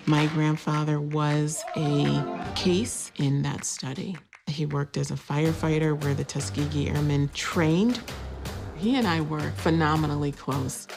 My grandfather was a case in that study. He worked as a firefighter where the Tuskegee Airmen trained. He and I were phenomenally close.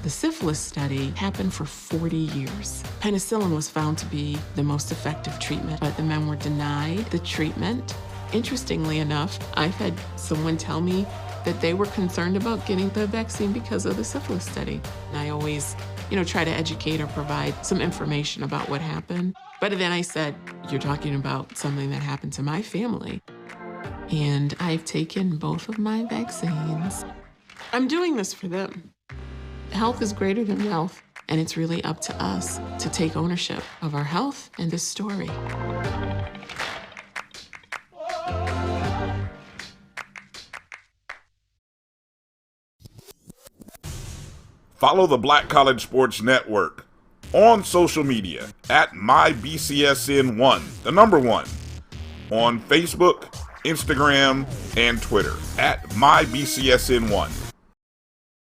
The syphilis study happened for 40 years. Penicillin was found to be the most effective treatment, but the men were denied the treatment. Interestingly enough, I've had someone tell me that they were concerned about getting the vaccine because of the syphilis study. And I always, try to educate or provide some information about what happened. But then I said, you're talking about something that happened to my family. And I've taken both of my vaccines. I'm doing this for them. Health is greater than wealth, and it's really up to us to take ownership of our health and this story. Follow the Black College Sports Network on social media at MyBCSN1, the number 1, on Facebook, Instagram, and Twitter at MyBCSN1.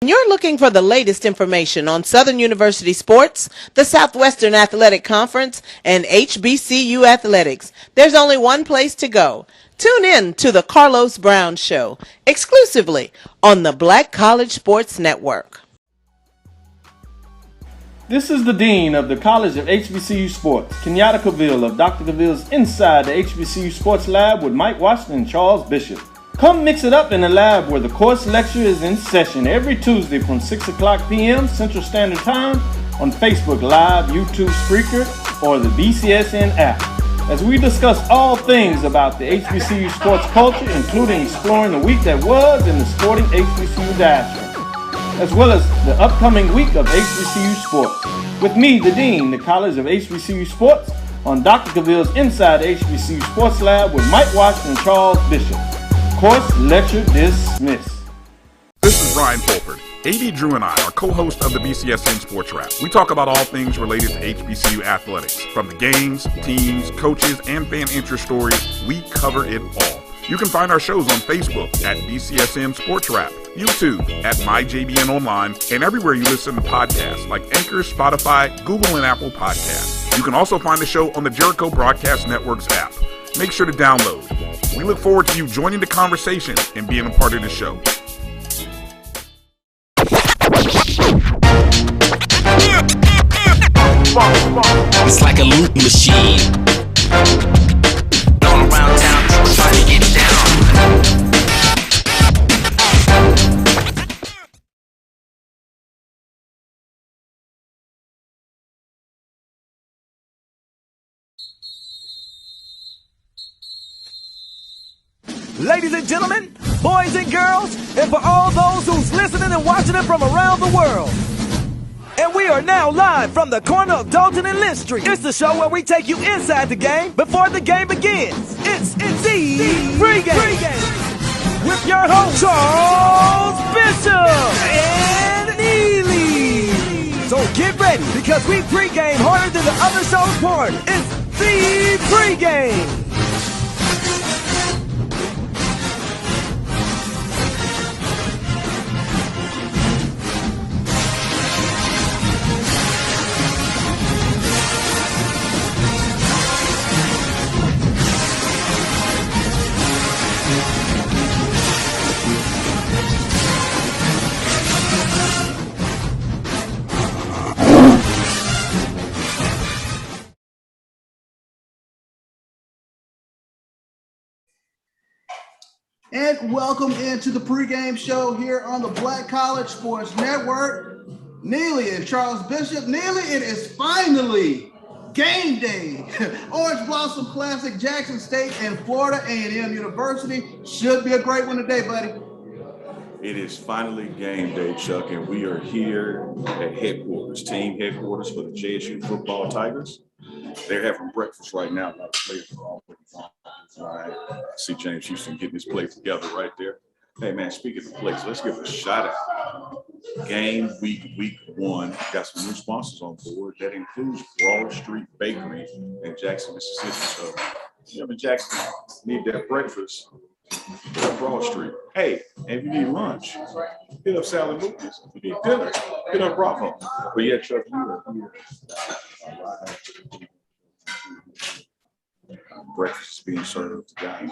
You're looking for the latest information on Southern University sports, the Southwestern Athletic Conference, and HBCU athletics. There's only one place to go. Tune in to the Carlos Brown Show, exclusively on the Black College Sports Network. This is the Dean of the College of HBCU Sports, Kenyatta Cavill of Dr. Cavill's Inside the HBCU Sports Lab with Mike Washington and Charles Bishop. Come mix it up in the lab where the course lecture is in session every Tuesday from 6 o'clock p.m. Central Standard Time on Facebook Live, YouTube Spreaker, or the BCSN app, as we discuss all things about the HBCU sports culture, including exploring the week that was in the sporting HBCU diaspora, as well as the upcoming week of HBCU sports. With me, the Dean, the College of HBCU Sports, on Dr. Cavill's Inside the HBCU Sports Lab with Mike Washington and Charles Bishop. Course lecture dismissed. This is Ryan Fulford. AD Drew and I are co-hosts of the BCSN Sports Wrap. We talk about all things related to HBCU athletics. From the games, teams, coaches, and fan interest stories, we cover it all. You can find our shows on Facebook at BCSN Sports Wrap, YouTube at MyJBN Online, and everywhere you listen to podcasts like Anchor, Spotify, Google, and Apple Podcasts. You can also find the show on the Jericho Broadcast Network's app. Make sure to download. We look forward to you joining the conversation and being a part of the show. It's like a loop machine. Going around town trying to get down. Ladies and gentlemen, boys and girls, and for all those who's listening and watching it from around the world. And we are now live from the corner of Dalton and Lynch Street. It's the show where we take you inside the game before the game begins. It's the pregame with your host, Charles Bishop and Neely. So get ready, because we pregame harder than the other show's party. It's the pregame. And welcome into the pregame show here on the Black College Sports Network. Neely and Charles Bishop. Neely, it is finally game day. Orange Blossom Classic, Jackson State and Florida A&M University. Should be a great one today, buddy. It is finally game day, Chuck, and we are here at headquarters, team headquarters for the JSU football Tigers. They're having breakfast right now. A lot of players are all right. I see James Houston getting his plate together right there. Hey, man, speaking of plates, let's give a shout out. Game week 1. Got some new sponsors on board. That includes Broad Street Bakery in Jackson, Mississippi. So, you know, in Jackson, need that breakfast. Hit up Broad Street. Hey, and if you need lunch, hit up Sally Lucas. If you need dinner, hit up Bravo. But yeah, Chuck, you are here Breakfast is being served to guys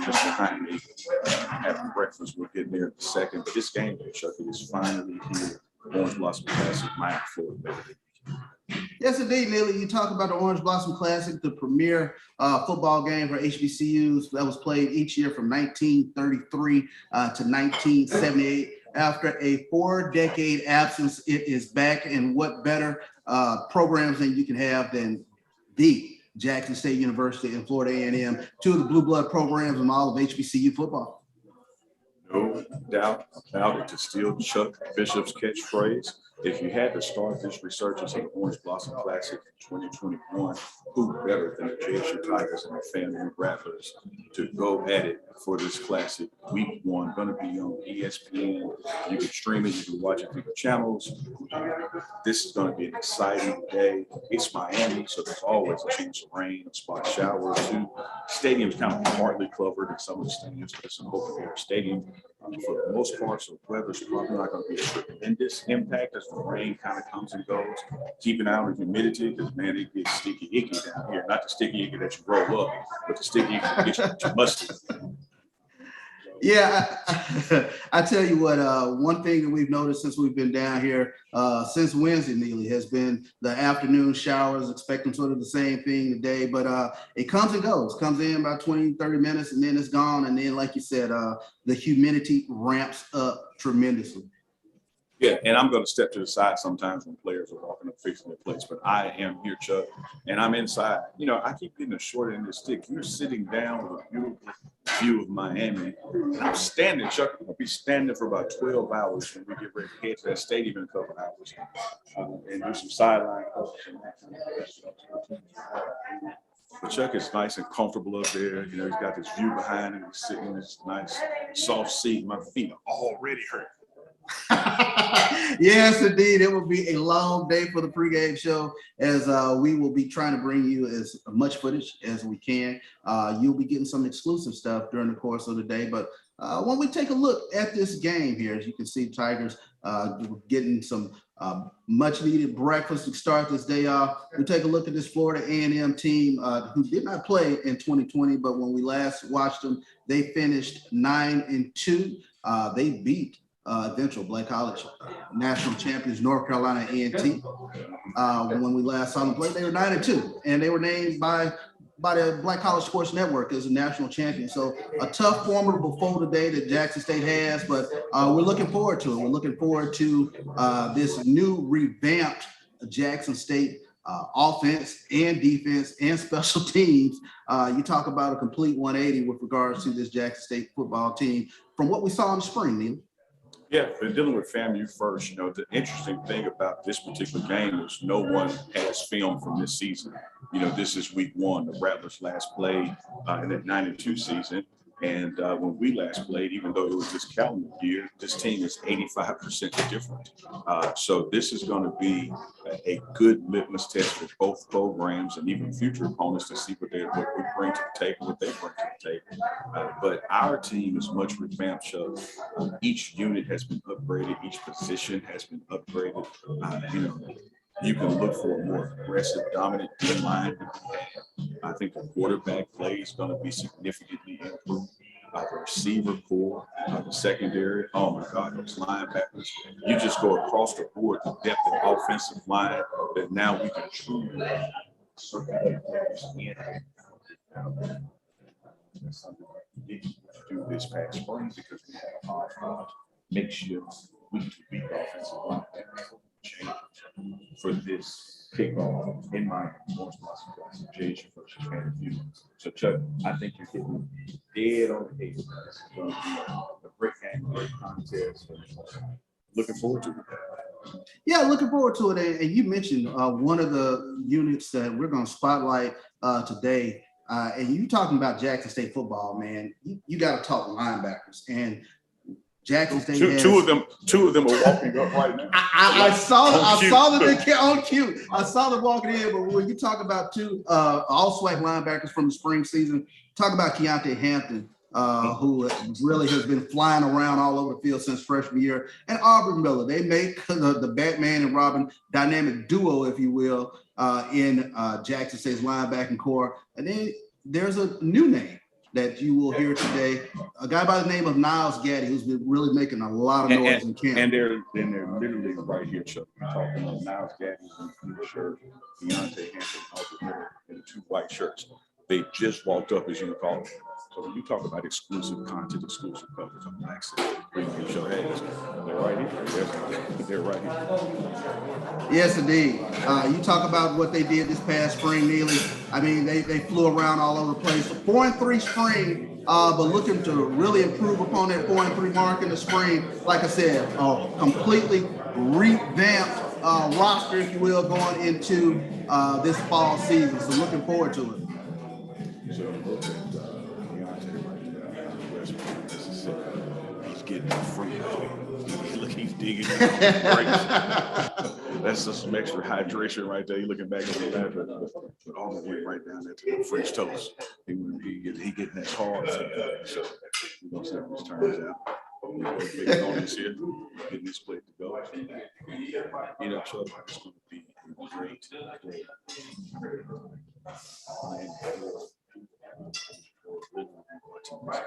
just behind me having breakfast. We'll get there in a second. But this game, Chuck, is finally here. Orange Blossom Classic, Miami, Florida. Yes, indeed, Neely. You talk about the Orange Blossom Classic, the premier football game for HBCUs that was played each year from 1933 to 1978. After a 4-decade absence, it is back. And what better programs than you can have than the Jackson State University and Florida A&M, two of the blue blood programs in all of HBCU football. No doubt about it. To steal Chuck Bishop's catchphrase, if you had to start this resurgence of the Orange Blossom Classic in 2021, who better than the JSU Tigers and the FAMU Rattlers to go at it for this classic? Week 1, going to be on ESPN. You can stream it, you can watch it through the channels. This is going to be an exciting day. It's Miami, so there's always a chance of rain, a spot shower or two. Stadium's kind of partly covered in some of the stadiums, but it's an open air stadium. For the most part, so weather's probably not going to be a tremendous impact as the rain kind of comes and goes. Keep an eye on the humidity because, man, it gets sticky icky down here. Not the sticky icky that you roll up, but the sticky icky that gets you musty. Yeah, I tell you what, one thing that we've noticed since we've been down here since Wednesday, Neely, has been the afternoon showers, expecting sort of the same thing today, but it comes and goes, comes in about 20, 30 minutes, and then it's gone. And then, like you said, the humidity ramps up tremendously. Yeah, and I'm going to step to the side sometimes when players are walking up fixing their plates, but I am here, Chuck, and I'm inside. You know, I keep getting a short end of the stick. You're sitting down with a beautiful view of Miami, and I'm standing, Chuck. I'm going to be standing for about 12 hours when we get ready to head to that stadium in a couple hours and do some sideline coverage and that kind of stuff. But Chuck is nice and comfortable up there. You know, he's got this view behind him. He's sitting in this nice soft seat. My feet are already hurt. Yes, indeed. It will be a long day for the pregame show as we will be trying to bring you as much footage as we can. You'll be getting some exclusive stuff during the course of the day. But when we take a look at this game here, as you can see, Tigers getting some much needed breakfast to start this day off. We take a look at this Florida A&M team who did not play in 2020, but when we last watched them, they finished 9-2. They beat eventual Black College national champions North Carolina A&T. When we last saw them play, they were 9-2, and they were named by the Black College Sports Network as a national champion. So a tough, formidable foe today that Jackson State has, but we're looking forward to it. We're looking forward to this new revamped Jackson State offense and defense and special teams. You talk about a complete 180 with regards to this Jackson State football team from what we saw in the spring, Neely. Yeah, but dealing with FAMU first, you know, the interesting thing about this particular game is no one has film from this season. You know, this is week 1. The Rattlers last played in that 9-2 season. And when we last played, even though it was this calendar year, this team is 85% different. So this is going to be a good litmus test for both programs and even future opponents to see what we bring to the table, what they bring to the table. But our team is much revamped. So each unit has been upgraded. Each position has been upgraded. You know, you can look for a more aggressive, dominant D line than we have. I think the quarterback play is going to be significantly improved. The receiver core, the secondary, oh my God, those linebackers. You just go across the board, the depth of offensive line that now we can truly circulate players in. That's something we didn't do this past spring because we had a makeshift week-to-week offensive line change for this kickoff in my Orange Blossom Classic JSU first fan view. So Chuck, I think you're hitting dead on the head. This is going to be a great game, a great contest. Looking forward to it. Yeah, looking forward to it. And you mentioned one of the units that we're going to spotlight today. And you talking about Jackson State football, man. You got to talk linebackers. And Jackson State two of them are walking up right now. I saw them on cue. I saw them walking in, but when you talk about two all SWAC linebackers from the spring season, talk about Keontae Hampton, who really has been flying around all over the field since freshman year, and Aubrey Miller. They make the Batman and Robin dynamic duo, if you will, in Jackson State's linebacking core. And then there's a new name that you will hear today, a guy by the name of Niles Gaddy, who's been really making a lot of noise in camp. And they're literally right here, Chuck. We're talking about Niles Gaddy in the blue shirt, Deontay Hampton, Aubrey Miller in the 2 white shirts. They just walked up, as you call it. So when you talk about exclusive content, exclusive coverage on Black Pregame Show, hey, they're right here. They're right here. Yes, indeed. You talk about what they did this past spring, Neely. I mean, they flew around all over the place. 4-3 spring, but looking to really improve upon that 4-3 mark in the spring. Like I said, completely revamped roster, if you will, going into this fall season. So looking forward to it. So look at Deontay right there, West Mississippi. He's getting free. Look, he's digging. That's just some extra hydration right there. You're looking back at the lab, but all the way right down there to the French toast. He getting that hard. So we're gonna see how this turns out. Getting on this here, getting this plate to go. You know, so it's going to be great.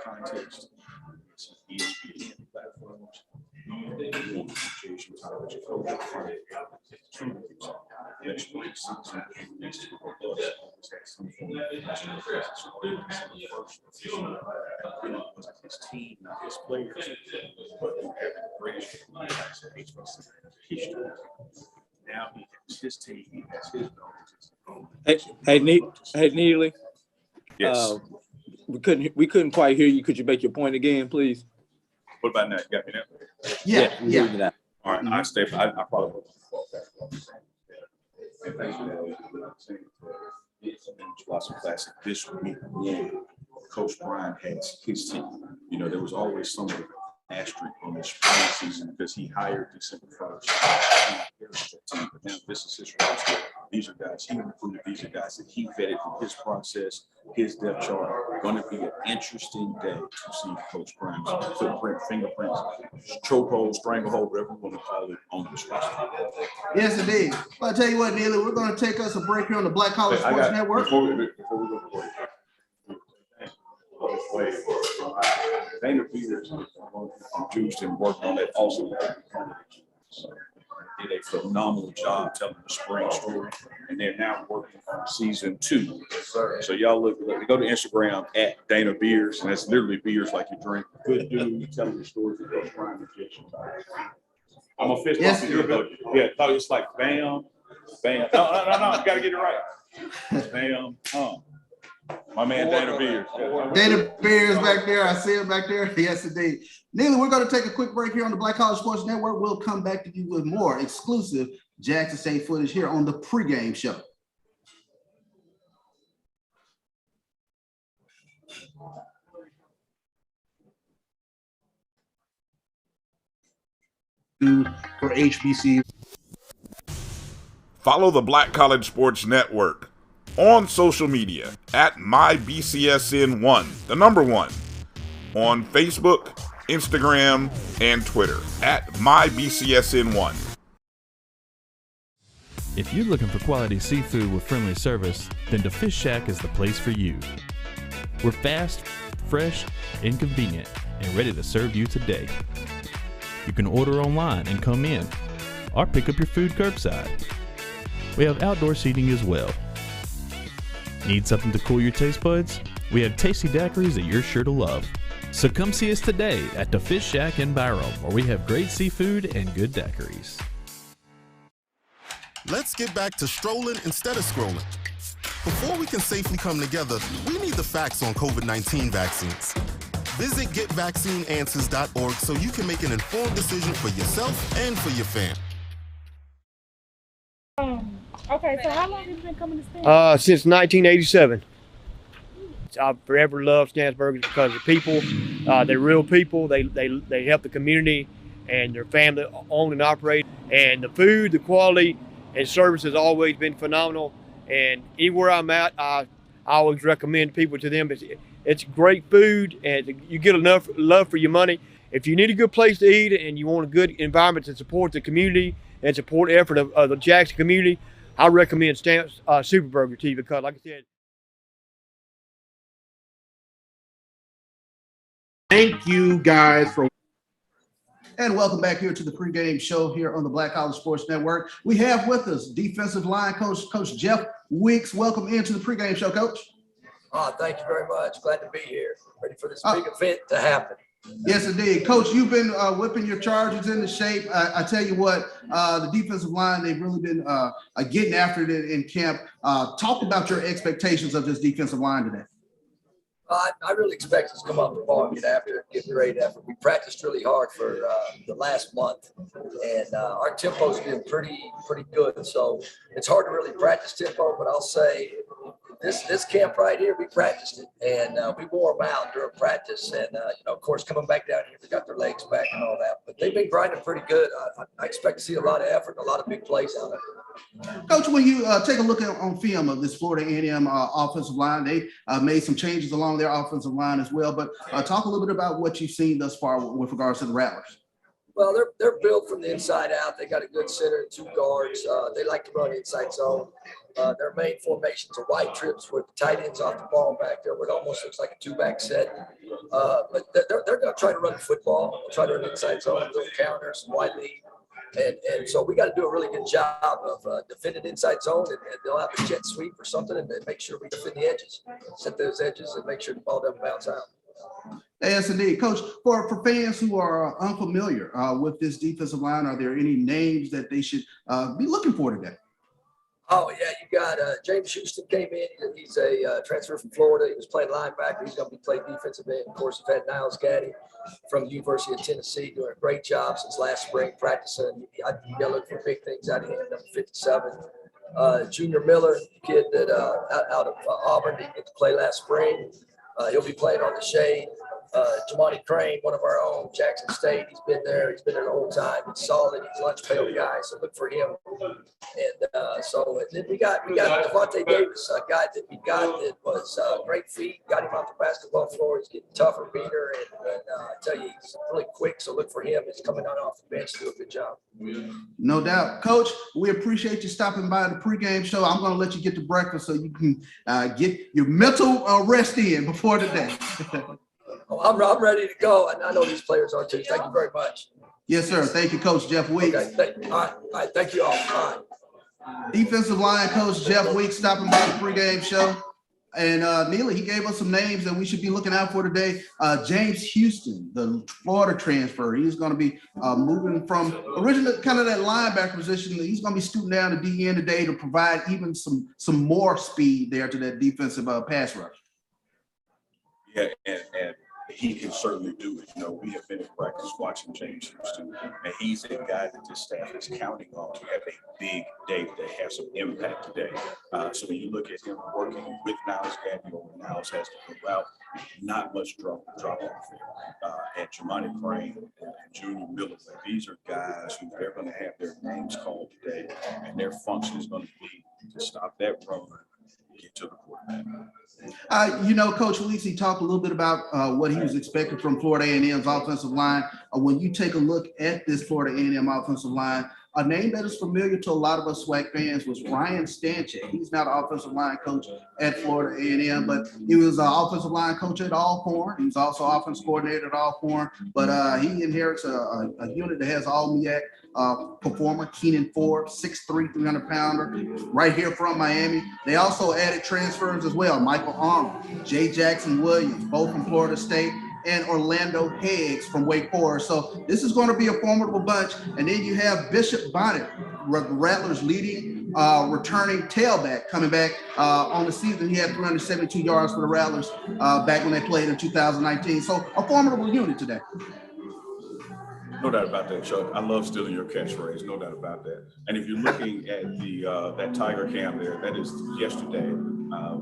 Context, some ESPN platforms, education, college, next spring season, next to his team, not his players, but having a great history. Now he has his team, he has his knowledge. Hey, Neely. Yes. We couldn't quite hear you. Could you make your point again, please? What about now? You got me Yeah. All right, I stay. I probably will. And thanks for that. Blossom Classic this week. Coach Brian has his team. You know, there was always some of the asterisk on the spring season because he hired December 1st. But now this is his roster. These are guys he recruited. These are guys that he vetted through his process, his depth chart. Going to be an interesting day to see Coach Brian's footprint, fingerprints, chokehold, stranglehold, whatever you want to call it, on this roster. Yes, indeed. Well, I'll tell you what, Neely, we're going to take us a break here on the Black College Sports Network. Before we go to break. Dana Peters produced and worked on that also. So did a phenomenal job telling the spring story, and they're now working on season 2. So y'all look, go to Instagram at Dana Beers, and that's literally beers like you drink. Good dude telling the story of those prime injections. I'm a fist bump you. Yeah, no, it's like bam, bam. No, you gotta get it right. Bam, my man Dana Beers. Dana Beers back there. I see him back there. Yes, indeed. Neely, we're going to take a quick break here on the Black College Sports Network. We'll come back to you with more exclusive Jackson State footage here on the pregame show. For HBCU. Follow the Black College Sports Network on social media at MyBCSN1, the number 1, on Facebook, Instagram, and Twitter at MyBCSN1. If you're looking for quality seafood with friendly service, then the Fish Shack is the place for you. We're fast, fresh, and convenient, and ready to serve you today. You can order online and come in, or pick up your food curbside. We have outdoor seating as well. Need something to cool your taste buds? We have tasty daiquiris that you're sure to love. So come see us today at the Fish Shack in Byram, where we have great seafood and good daiquiris. Let's get back to strolling instead of scrolling. Before we can safely come together, we need the facts on COVID-19 vaccines. Visit getvaccineanswers.org so you can make an informed decision for yourself and for your family. Okay, so how long have you been coming to Stanford? Since 1987. I've forever loved Stanford because the people, they're real people. They help the community, and their family own and operate. And the food, the quality, and service has always been phenomenal. And anywhere I'm at, I I always recommend people to them. It's great food, and you get enough love for your money. If you need a good place to eat and you want a good environment to support the community and support the effort of the Jackson community, I recommend Stamps Super Burger to you because, like I said, thank you guys for. And welcome back here to the pregame show here on the Black College Sports Network. We have with us defensive line coach, Coach Jeff Weeks. Welcome into the pregame show, Coach. Thank you very much. Glad to be here. Ready for this big event to happen. Yes, indeed. Coach, you've been whipping your Chargers into shape. I tell you what, the defensive line, they've really been getting after it in camp. Talk about your expectations of this defensive line today. I really expect us to come up the ball and get after it, get great effort. We practiced really hard for the last month, and our tempo's been pretty good. So it's hard to really practice tempo, but I'll say this camp right here, we practiced it, and we wore them out during practice. And of course, coming back down here, we got their legs back and all that. But they've been grinding pretty good. I expect to see a lot of effort and a lot of big plays out of it. Coach, when you take a look on film of this Florida A&M offensive line, they made some changes along their offensive line as well. But talk a little bit about what you've seen thus far with regards to the Rattlers. Well, they're built from the inside out. They got a good center and 2 guards. They like to run inside zone. Their main formations are wide trips with the tight ends off the ball back there, where it almost looks like a 2-back set. But they're going to try to run the football, try to run inside zone, little counters, wide lead. And so we got to do a really good job of defending inside zone, and they'll have a jet sweep or something, and make sure we defend the edges, set those edges, and make sure the ball doesn't bounce out. Yes, indeed. Coach, for fans who are unfamiliar with this defensive line, are there any names that they should be looking for today? Oh, yeah, you got James Houston came in. He's a transfer from Florida. He was playing linebacker. He's going to be playing defensive end. Of course, we've had Niles Gaddy from the University of Tennessee doing a great job since last spring practicing. I think they'll look for big things out of him, number 57. Junior Miller, kid that out of Auburn, didn't get to play last spring. He'll be playing on the shade. Jamani Crane, one of our own, Jackson State. He's been there the whole time. He's solid. He's a lunch pail guy, so look for him. And then we got Devontae Davis, a guy that we got that was great feet. Got him off the basketball floor. He's getting tougher, beater, and I tell you, he's really quick. So look for him. He's coming on off the bench to do a good job. No doubt, Coach. We appreciate you stopping by the pregame show. I'm going to let you get to breakfast so you can get your mental rest in before the day. I'm ready to go, and I know these players are too. Thank you very much. Yes, sir. Thank you, Coach Jeff Weeks. Okay, all right. Thank you all. All right. Defensive line coach Jeff Weeks stopping by the pregame show. And Neely, he gave us some names that we should be looking out for today. James Houston, the Florida transfer. He's going to be moving from originally kind of that linebacker position. He's going to be scooting down to DN today to provide even some more speed there to that defensive pass rush. Yeah, and he can certainly do it. We have been in practice watching James Houston, and he's a guy that this staff is counting on to have a big day, that has some impact today. So when you look at him working with Niles Gaddy, or when Niles has to go out, not much drop off there. And Jamani Crane and Junior Miller, these are guys who they're going to have their names called today, and their function is going to be to stop that run, get to the quarterback. Coach Weeks, he talked a little bit about what he was expecting from Florida A&M's offensive line. When you take a look at this Florida A&M offensive line, a name that is familiar to a lot of us SWAC fans was Ryan Stanchek. He's not an offensive line coach at Florida A&M, but he was an offensive line coach at Alcorn. He was also offensive coordinator at Alcorn, but he inherits a unit that has all MEAC performer, Keenan Forbes, 6'3", 300-pounder, right here from Miami. They also added transfers as well. Michael Arnold, Jay Jackson Williams, both from Florida State, and Orlando Higgs from Wake Forest. So this is going to be a formidable bunch. And then you have Bishop Bonnet, Rattlers' leading returning tailback, coming back on the season. He had 372 yards for the Rattlers back when they played in 2019. So a formidable unit today. No doubt about that, Chuck. I love stealing your catchphrase. No doubt about that. And if you're looking at the that Tiger cam there, that is yesterday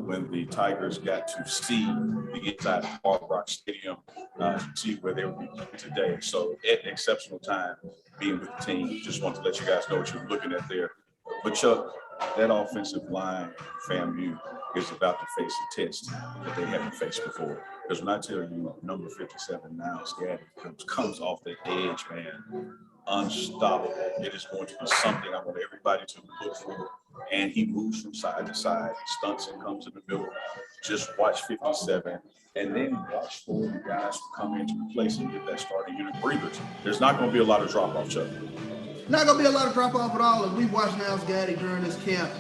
when the Tigers got to see the inside of Hard Rock Stadium, see where they will be today. So an exceptional time being with the team. Just want to let you guys know what you're looking at there. But Chuck, that offensive line, FAMU, is about to face a test that they haven't faced before. Because when I tell you number 57, Niles Gaddy, comes off the edge, man, unstoppable. It is going to be something I want everybody to look for. And he moves from side to side, stunts and comes in the middle. Just watch 57, and then watch for the guys who come in to replace him, get that starting unit breathers. There's not going to be a lot of drop-off, Chuck. Not going to be a lot of drop-off at all. As we watched Niles Gaddy during this camp,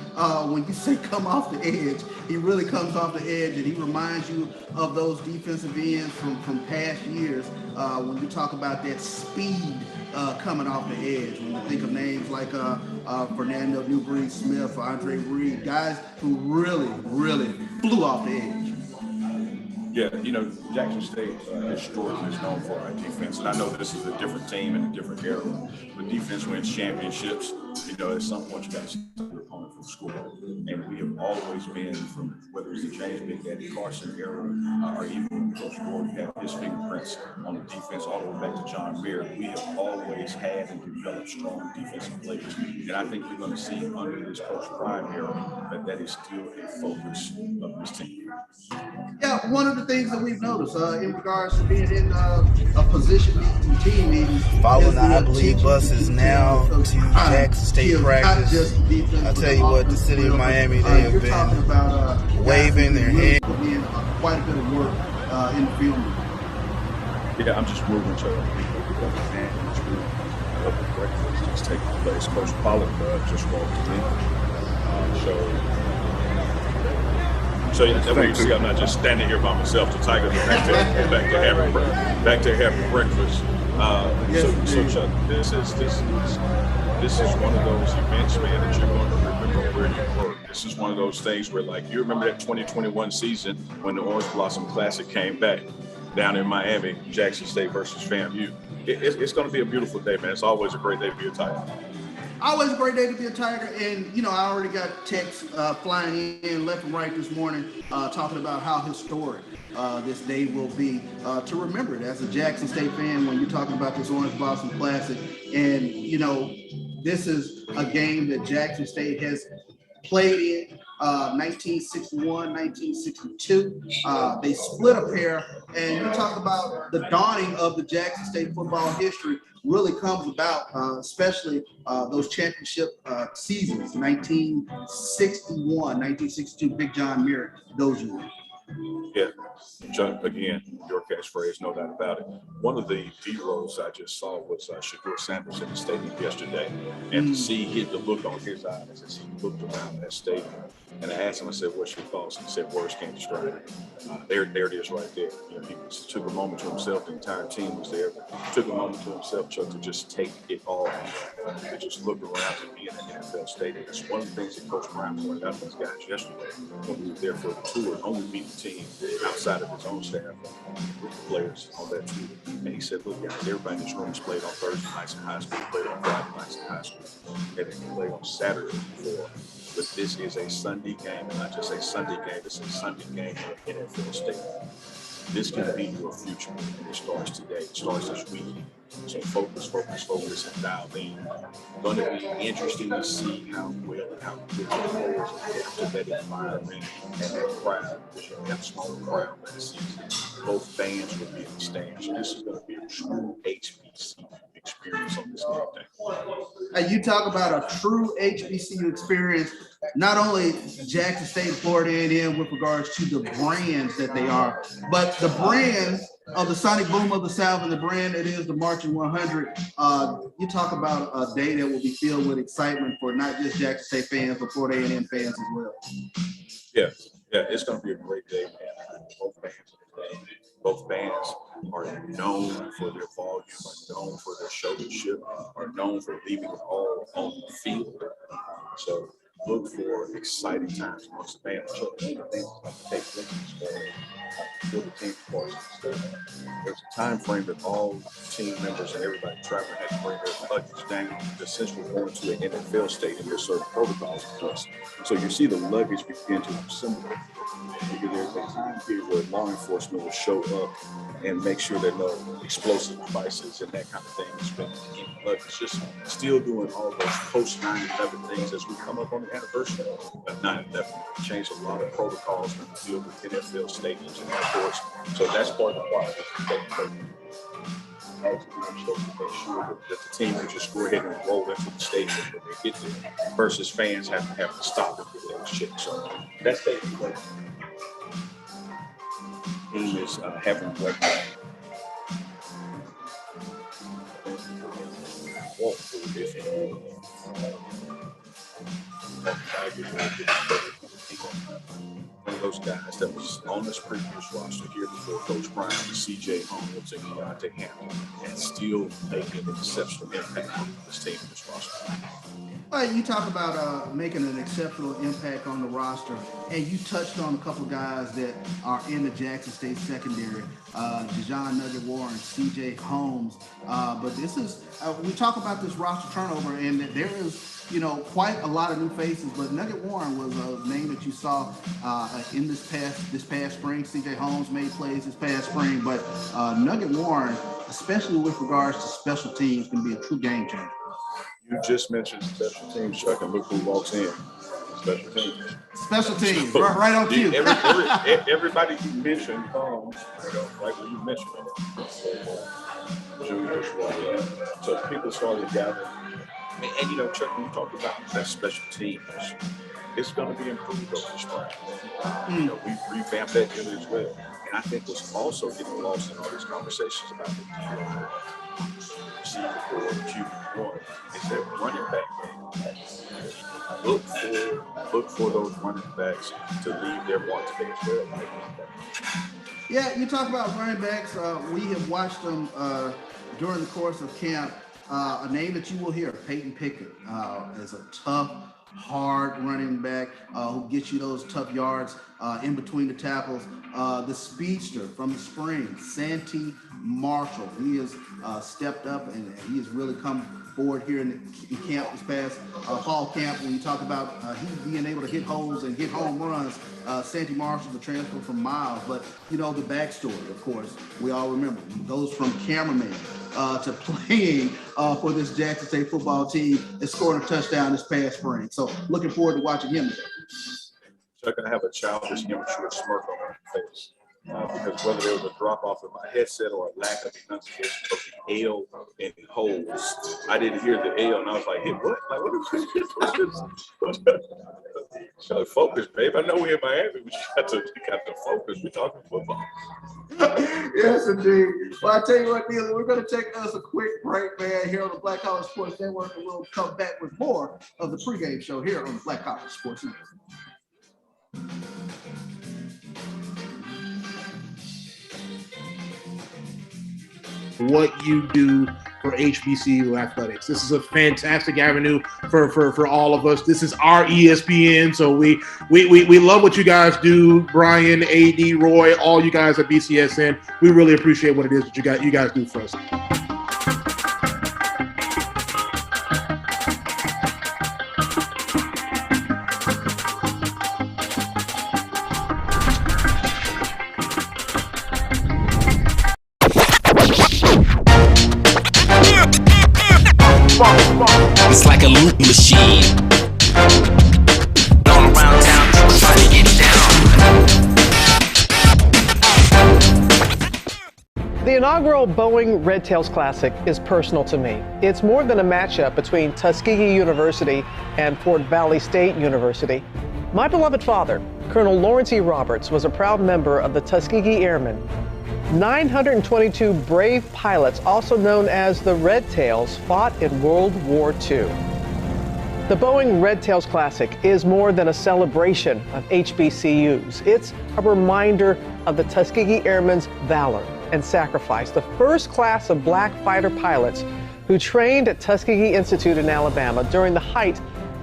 when you say come off the edge, he really comes off the edge, and he reminds you of those defensive ends from past years when you talk about that speed coming off the edge. When you think of names like Fernando Newbreed-Smith or Andre Reed, guys who really, really flew off the edge. Yeah, you know, Jackson State historically is known for our defense, and I know this is a different team in a different era, but defense wins championships. You know, at some point you got to stop your opponent from scoring, and we have always been, from whether it's the James Big Daddy Carson era or even Coach Gordon have his fingerprints on the defense all the way back to John Beard. We have always had and developed strong defensive players, and I think we're going to see under this Coach Prime era that is still a focus of this team. Yeah, one of the things that we've noticed in regards to being in a position meeting, team meetings. Following the I Believe bus is now to Jackson State practice. I tell you what, the city of Miami, they have been waving their hand. Quite a bit of work in the field. Yeah, I'm just moving to the breakfast just taking place. Coach Pollard just walked in. So that way you see I'm not just standing here by myself. The Tigers are back to having breakfast. So Chuck, this is one of those events, man, that you're going to remember where you were. This is one of those things where, like, you remember that 2021 season when the Orange Blossom Classic came back down in Miami, Jackson State versus FAMU. It's going to be a beautiful day, man. It's always a great day to be a Tiger. Always a great day to be a Tiger, and you know, I already got texts flying in left and right this morning talking about how historic this day will be to remember it as a Jackson State fan when you're talking about this Orange Blossom Classic. And you know, this is a game that Jackson State has played in 1961, 1962. They split a pair, and you talk about the dawning of the Jackson State football history really comes about, especially those championship seasons, 1961, 1962, Big John Merritt, those years. Yeah, Chuck, again, your catchphrase, no doubt about it. One of the D-rolls I just saw was Shakur Sanders in the stadium yesterday, and to see the look on his eyes as he looked around that stadium. And I asked him, I said, what's your thoughts? And he said, words can't describe it. There it is right there. You know, he took a moment to himself, the entire team was there, but took a moment to himself, Chuck, to just take it all in, to just look around and be in an NFL stadium. It's one of the things that Coach Brown pointed out to these guys yesterday when we were there for the tour, only meeting the team outside of his own staff with the players on that tour. And he said, look, guys, everybody in this room has played on Thursday nights in high school, played on Friday nights in high school, and then played on Saturday before. But this is a Sunday game, and not just a Sunday game, it's a Sunday game in an NFL stadium. This can be your future, and it starts today. It starts this weekend. So focus, and dial in. Going to be interesting to see how well and how quick the players adapt to that environment and that crowd, because you have a smaller crowd last season. Both fans will be in the stands. So this is going to be a true HBCU experience on this game day. And you talk about a true HBCU experience. Not only Jackson State, Florida A&M with regards to the brands that they are, but the brands of the Sonic Boom of the South and the brand that is the Marching 100. You talk about a day that will be filled with excitement for not just Jackson State fans, but Florida A&M fans as well. Yeah, it's going to be a great day, man. Both bands are known for their volume, are known for their showmanship, are known for leaving it all on the field. So look for exciting times amongst the band. So the things like take for the team parts. There's a time frame that all team members and everybody traveling has to bring their luggage down. Since we're going to an NFL stadium, there's certain protocols in place. So you see the luggage begin to assemble. Because there's a time period where law enforcement will show up and make sure that no explosive devices and that kind of thing is been in. But it's just still doing all those post 9/11 things as we come up on the anniversary of 9/11. Changed a lot of protocols when we deal with NFL stadiums and airports. So that's part of the process. Make sure that the team can just go ahead and roll into the stadium when they get there, versus fans have to stop and get those checks. So that's taking place. Team is having walk through this. One of those guys that was on this previous roster here before Coach Brown, C.J. Holmes, and Deontay Hamilton, and still making an exceptional impact on this team in this roster. You talk about making an exceptional impact on the roster, and you touched on a couple of guys that are in the Jackson State secondary, Dijon Nugget Warren, C.J. Holmes. But this is, we talk about this roster turnover, and there is, quite a lot of new faces, but Nugget Warren was a name that you saw in this past spring. C.J. Holmes made plays this past spring, but Nugget Warren, especially with regards to special teams, can be a true game changer. You just mentioned special teams, Chuck, and look who walks in. Special teams. Special teams, right on cue. Everybody you mentioned, right when you mentioned it. So people started gathering. And Chuck, when you talk about that special teams, it's going to be improved over the spring. We revamped that unit as well. And I think what's also getting lost in all these conversations about the receiver for Q1 is that running back game. Look for those running backs to leave their mark today as well. Yeah, you talk about running backs. We have watched them during the course of camp. A name that you will hear, Peyton Pickett, is a tough, hard running back who gets you those tough yards in between the tackles. The speedster from the spring, Santee Marshall, he has stepped up and he has really come forward here in camp this past fall camp. When you talk about he being able to hit holes and hit home runs, Santee Marshall, the transfer from Miles. But the backstory, of course, we all remember. He goes from cameraman to playing for this Jackson State football team and scoring a touchdown this past spring. So looking forward to watching him today. Chuck, I have a childish, immature smirk on my face. Because whether there was a drop off in my headset or a lack of enunciation of the L and holes, I didn't hear the L and I was like, hey, what? Like, what? Focus, babe. I know we're in Miami, but you got to focus. We're talking football. Yes, indeed. Well, I tell you what, Neely, we're going to take us a quick break, man, here on the Black College Sports Network, and we'll come back with more of the pregame show here on the Black College Sports Network. What you do for HBCU athletics. This is a fantastic avenue for all of us. This is our ESPN, so we love what you guys do. Brian, AD, Roy, all you guys at BCSN. We really appreciate what it is that you guys do for us. It's like a loop machine. All around town, trying to get down. The inaugural Boeing Red Tails Classic is personal to me. It's more than a matchup between Tuskegee University and Fort Valley State University. My beloved father, Colonel Lawrence E. Roberts, was a proud member of the Tuskegee Airmen. 922 brave pilots, also known as the Red Tails, fought in World War II. The Boeing Red Tails Classic is more than a celebration of HBCUs. It's a reminder of the Tuskegee Airmen's valor and sacrifice, the first class of black fighter pilots who trained at Tuskegee Institute in Alabama during the height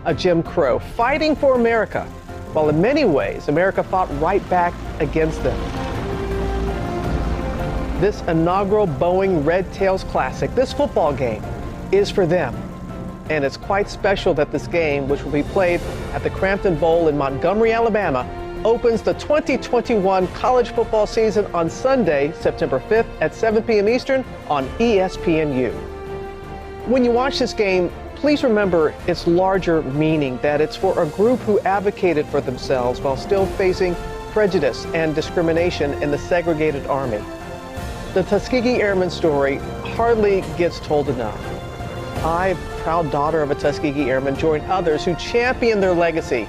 of Jim Crow, fighting for America, while in many ways America fought right back against them. This inaugural Boeing Red Tails Classic, this football game, is for them. And it's quite special that this game, which will be played at the Crampton Bowl in Montgomery, Alabama, opens the 2021 college football season on Sunday, September 5th at 7 p.m. Eastern on ESPNU. When you watch this game, please remember its larger meaning, that it's for a group who advocated for themselves while still facing prejudice and discrimination in the segregated Army. The Tuskegee Airmen story hardly gets told enough. I, proud daughter of a Tuskegee Airman, join others who champion their legacy.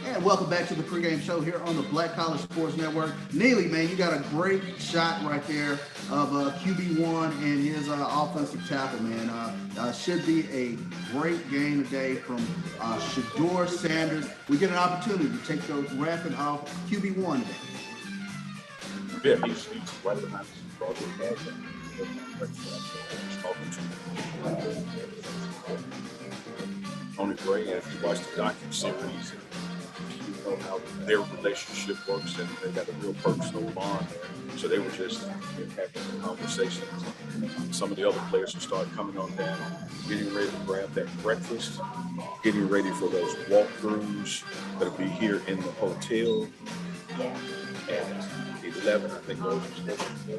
And welcome back to the pregame show here on the Black College Sports Network. Neely, man, you got a great shot right there of QB1 and his offensive tackle, man. Should be a great game today from Shedeur Sanders. We get an opportunity to take those rapid off QB1 today. Yeah, he's right behind us. Tony Gray, and if you watch the documentaries, you know how their relationship works, and they got a real personal bond there. So they were just having conversations. Some of the other players will start coming on down, getting ready to grab that breakfast, getting ready for those walkthroughs that'll be here in the hotel at 11, I think those are supposed to be.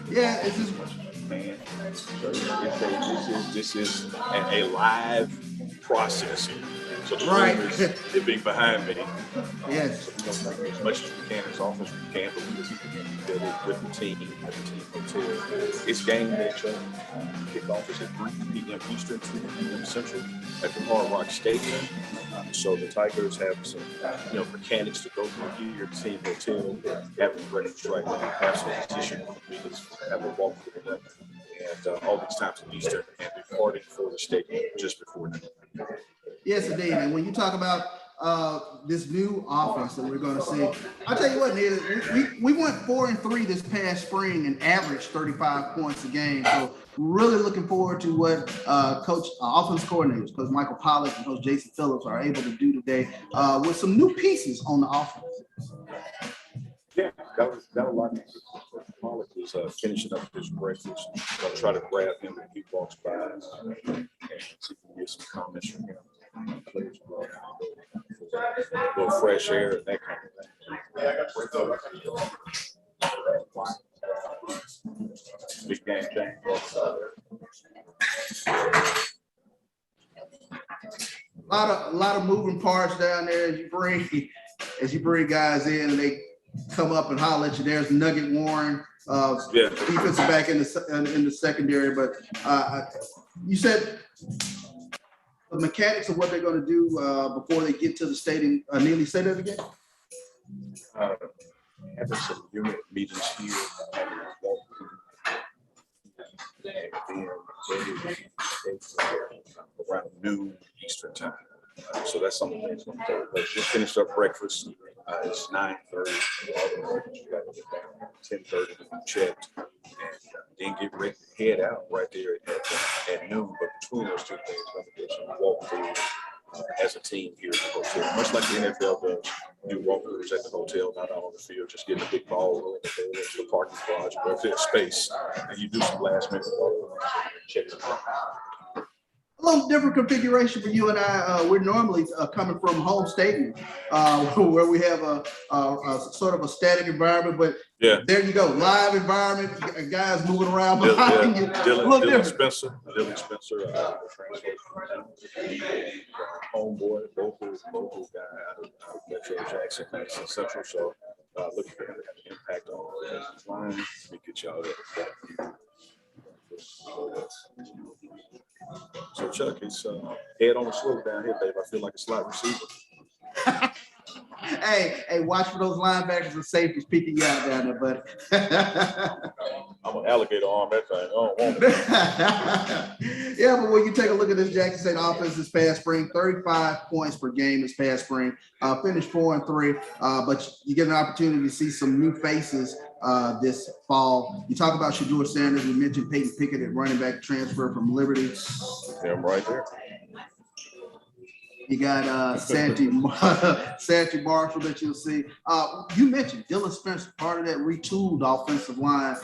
Yeah, it's just man. So this is a live process here. So the rumors, they're being behind me. Yes. So we're going to make as much as we can, as often as we can, but we just build it with the team at the team hotel. It's game day, Chuck. Kickoff is at 3 p.m. Eastern, 2 p.m. Central at the Hard Rock Stadium. So the Tigers have some, mechanics to go through here at the team hotel, having breakfast right now, have some position meetings, have a walk through that, and all these times in Eastern, and departing for the stadium just before noon. Yes, indeed. And when you talk about this new offense that we're going to see, I'll tell you what, Neely, we went 4-3 this past spring and averaged 35 points a game. So really looking forward to what offense coordinators, Coach Michael Pollack and Coach Jason Phillips are able to do today with some new pieces on the offense. Yeah, got a lot of Pollack is finishing up his breakfast. I'll try to grab him when he walks by and see if we can get some comments from him. Players a little fresh air and that kind of thing. Big game thing. A lot of moving parts down there as you bring guys in and they come up and holler at you. There's Nugget Warren, defensive back in the secondary. But you said the mechanics of what they're going to do before they get to the stadium. Neely, say that again. Having some unit meetings here, having a walkthrough, and then around noon Eastern time. So that's some of the things we're going to do. But just finished up breakfast. It's 9:30. 10:30 to be checked, and then get ready to head out right there at noon. But between those two things, we're going to do some walkthrough as a team here at the hotel, much like the NFL does. Do walkthroughs at the hotel, not out on the field, just getting a big ball rolling into the parking garage, but if there's space, and you do some last minute checks. A little different configuration for you and I. We're normally coming from home stadium, where we have a sort of a static environment, but there you go, live environment, guys moving around behind you. Dylan Spencer, homeboy, local guy out of Metro Jackson, Madison Central. So looking for him to have an impact on the line. Let me get y'all that. So Chuck, it's head on the swivel down here, babe. I feel like a slot receiver. Hey, watch for those linebackers and safeties peeking you out down there, buddy. I'm an alligator arm that thing. I don't want it. Yeah, but when you take a look at this Jackson State offense this past spring, 35 points per game this past spring, finished 4-3, but you get an opportunity to see some new faces this fall. You talk about Shedeur Sanders. We mentioned Peyton Pickett at running back transfer from Liberty. Yeah, I'm right there. You got Santi Marshall that you'll see. You mentioned Dylan Spencer, part of that retooled offensive line.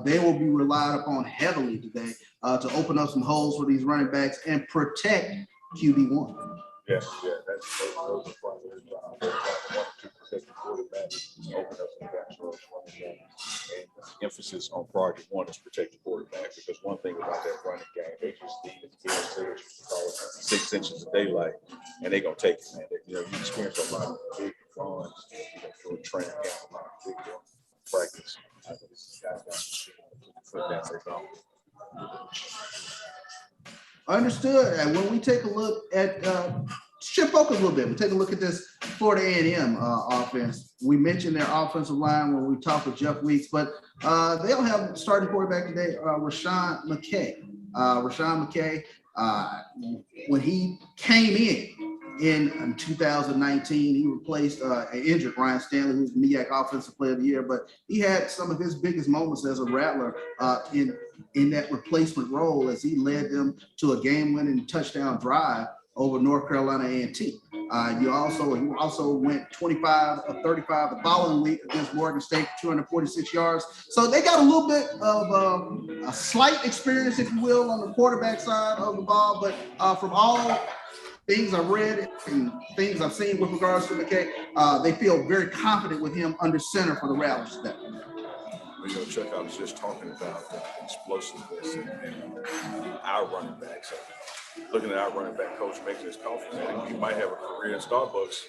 They will be relied upon heavily today to open up some holes for these running backs and protect QB1. Yeah, that's those are primary jobs. One or two protected quarterbacks, open up the back row, running game, and emphasis on priority one is protect the quarterback, because one thing about that running game, they just need to 6 inches of daylight, and they're gonna take it, man. You experience a lot of big runs, for a training camp, a lot of big practice. I think this guy's got to put that they're going. Understood. And when we take a look at shift focus a little bit, we take a look at this Florida A&M offense. We mentioned their offensive line when we talked with Jeff Weeks, but they'll have starting quarterback today, Rashawn McKay. Rashawn McKay, when he came in 2019, he replaced an injured Ryan Stanley, who's the MEAC Offensive Player of the Year, but he had some of his biggest moments as a Rattler in that replacement role as he led them to a game-winning touchdown drive over North Carolina A&T. He also went 25 of 35 the following week against Morgan State for 246 yards. So they got a little bit of a slight experience, if you will, on the quarterback side of the ball, but from all things I've read and things I've seen with regards to McKay, they feel very confident with him under center for the Rattlers today. Chuck, I was just talking about explosiveness and our running backs. Looking at our running back coach making his coffee, man, he might have a career in Starbucks.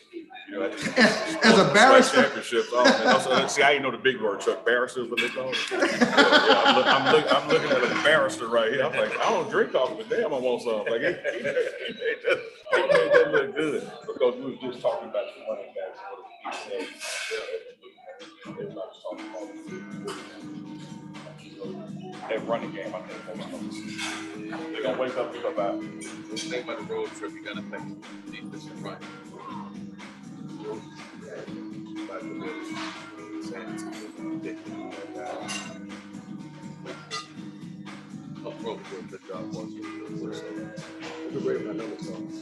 As a barrister. Championships. Oh, man. Also, see, I didn't know the big word, Chuck. Barrister is what they call it. I'm looking at a barrister right here. I'm like, I don't drink coffee, but damn, I want some. Like, he made that look good, because we were just talking about the running backs. Everybody was talking about that running game. I think that's going to they're going to wake up and come out. Think about the road trip, you got to think defense and right.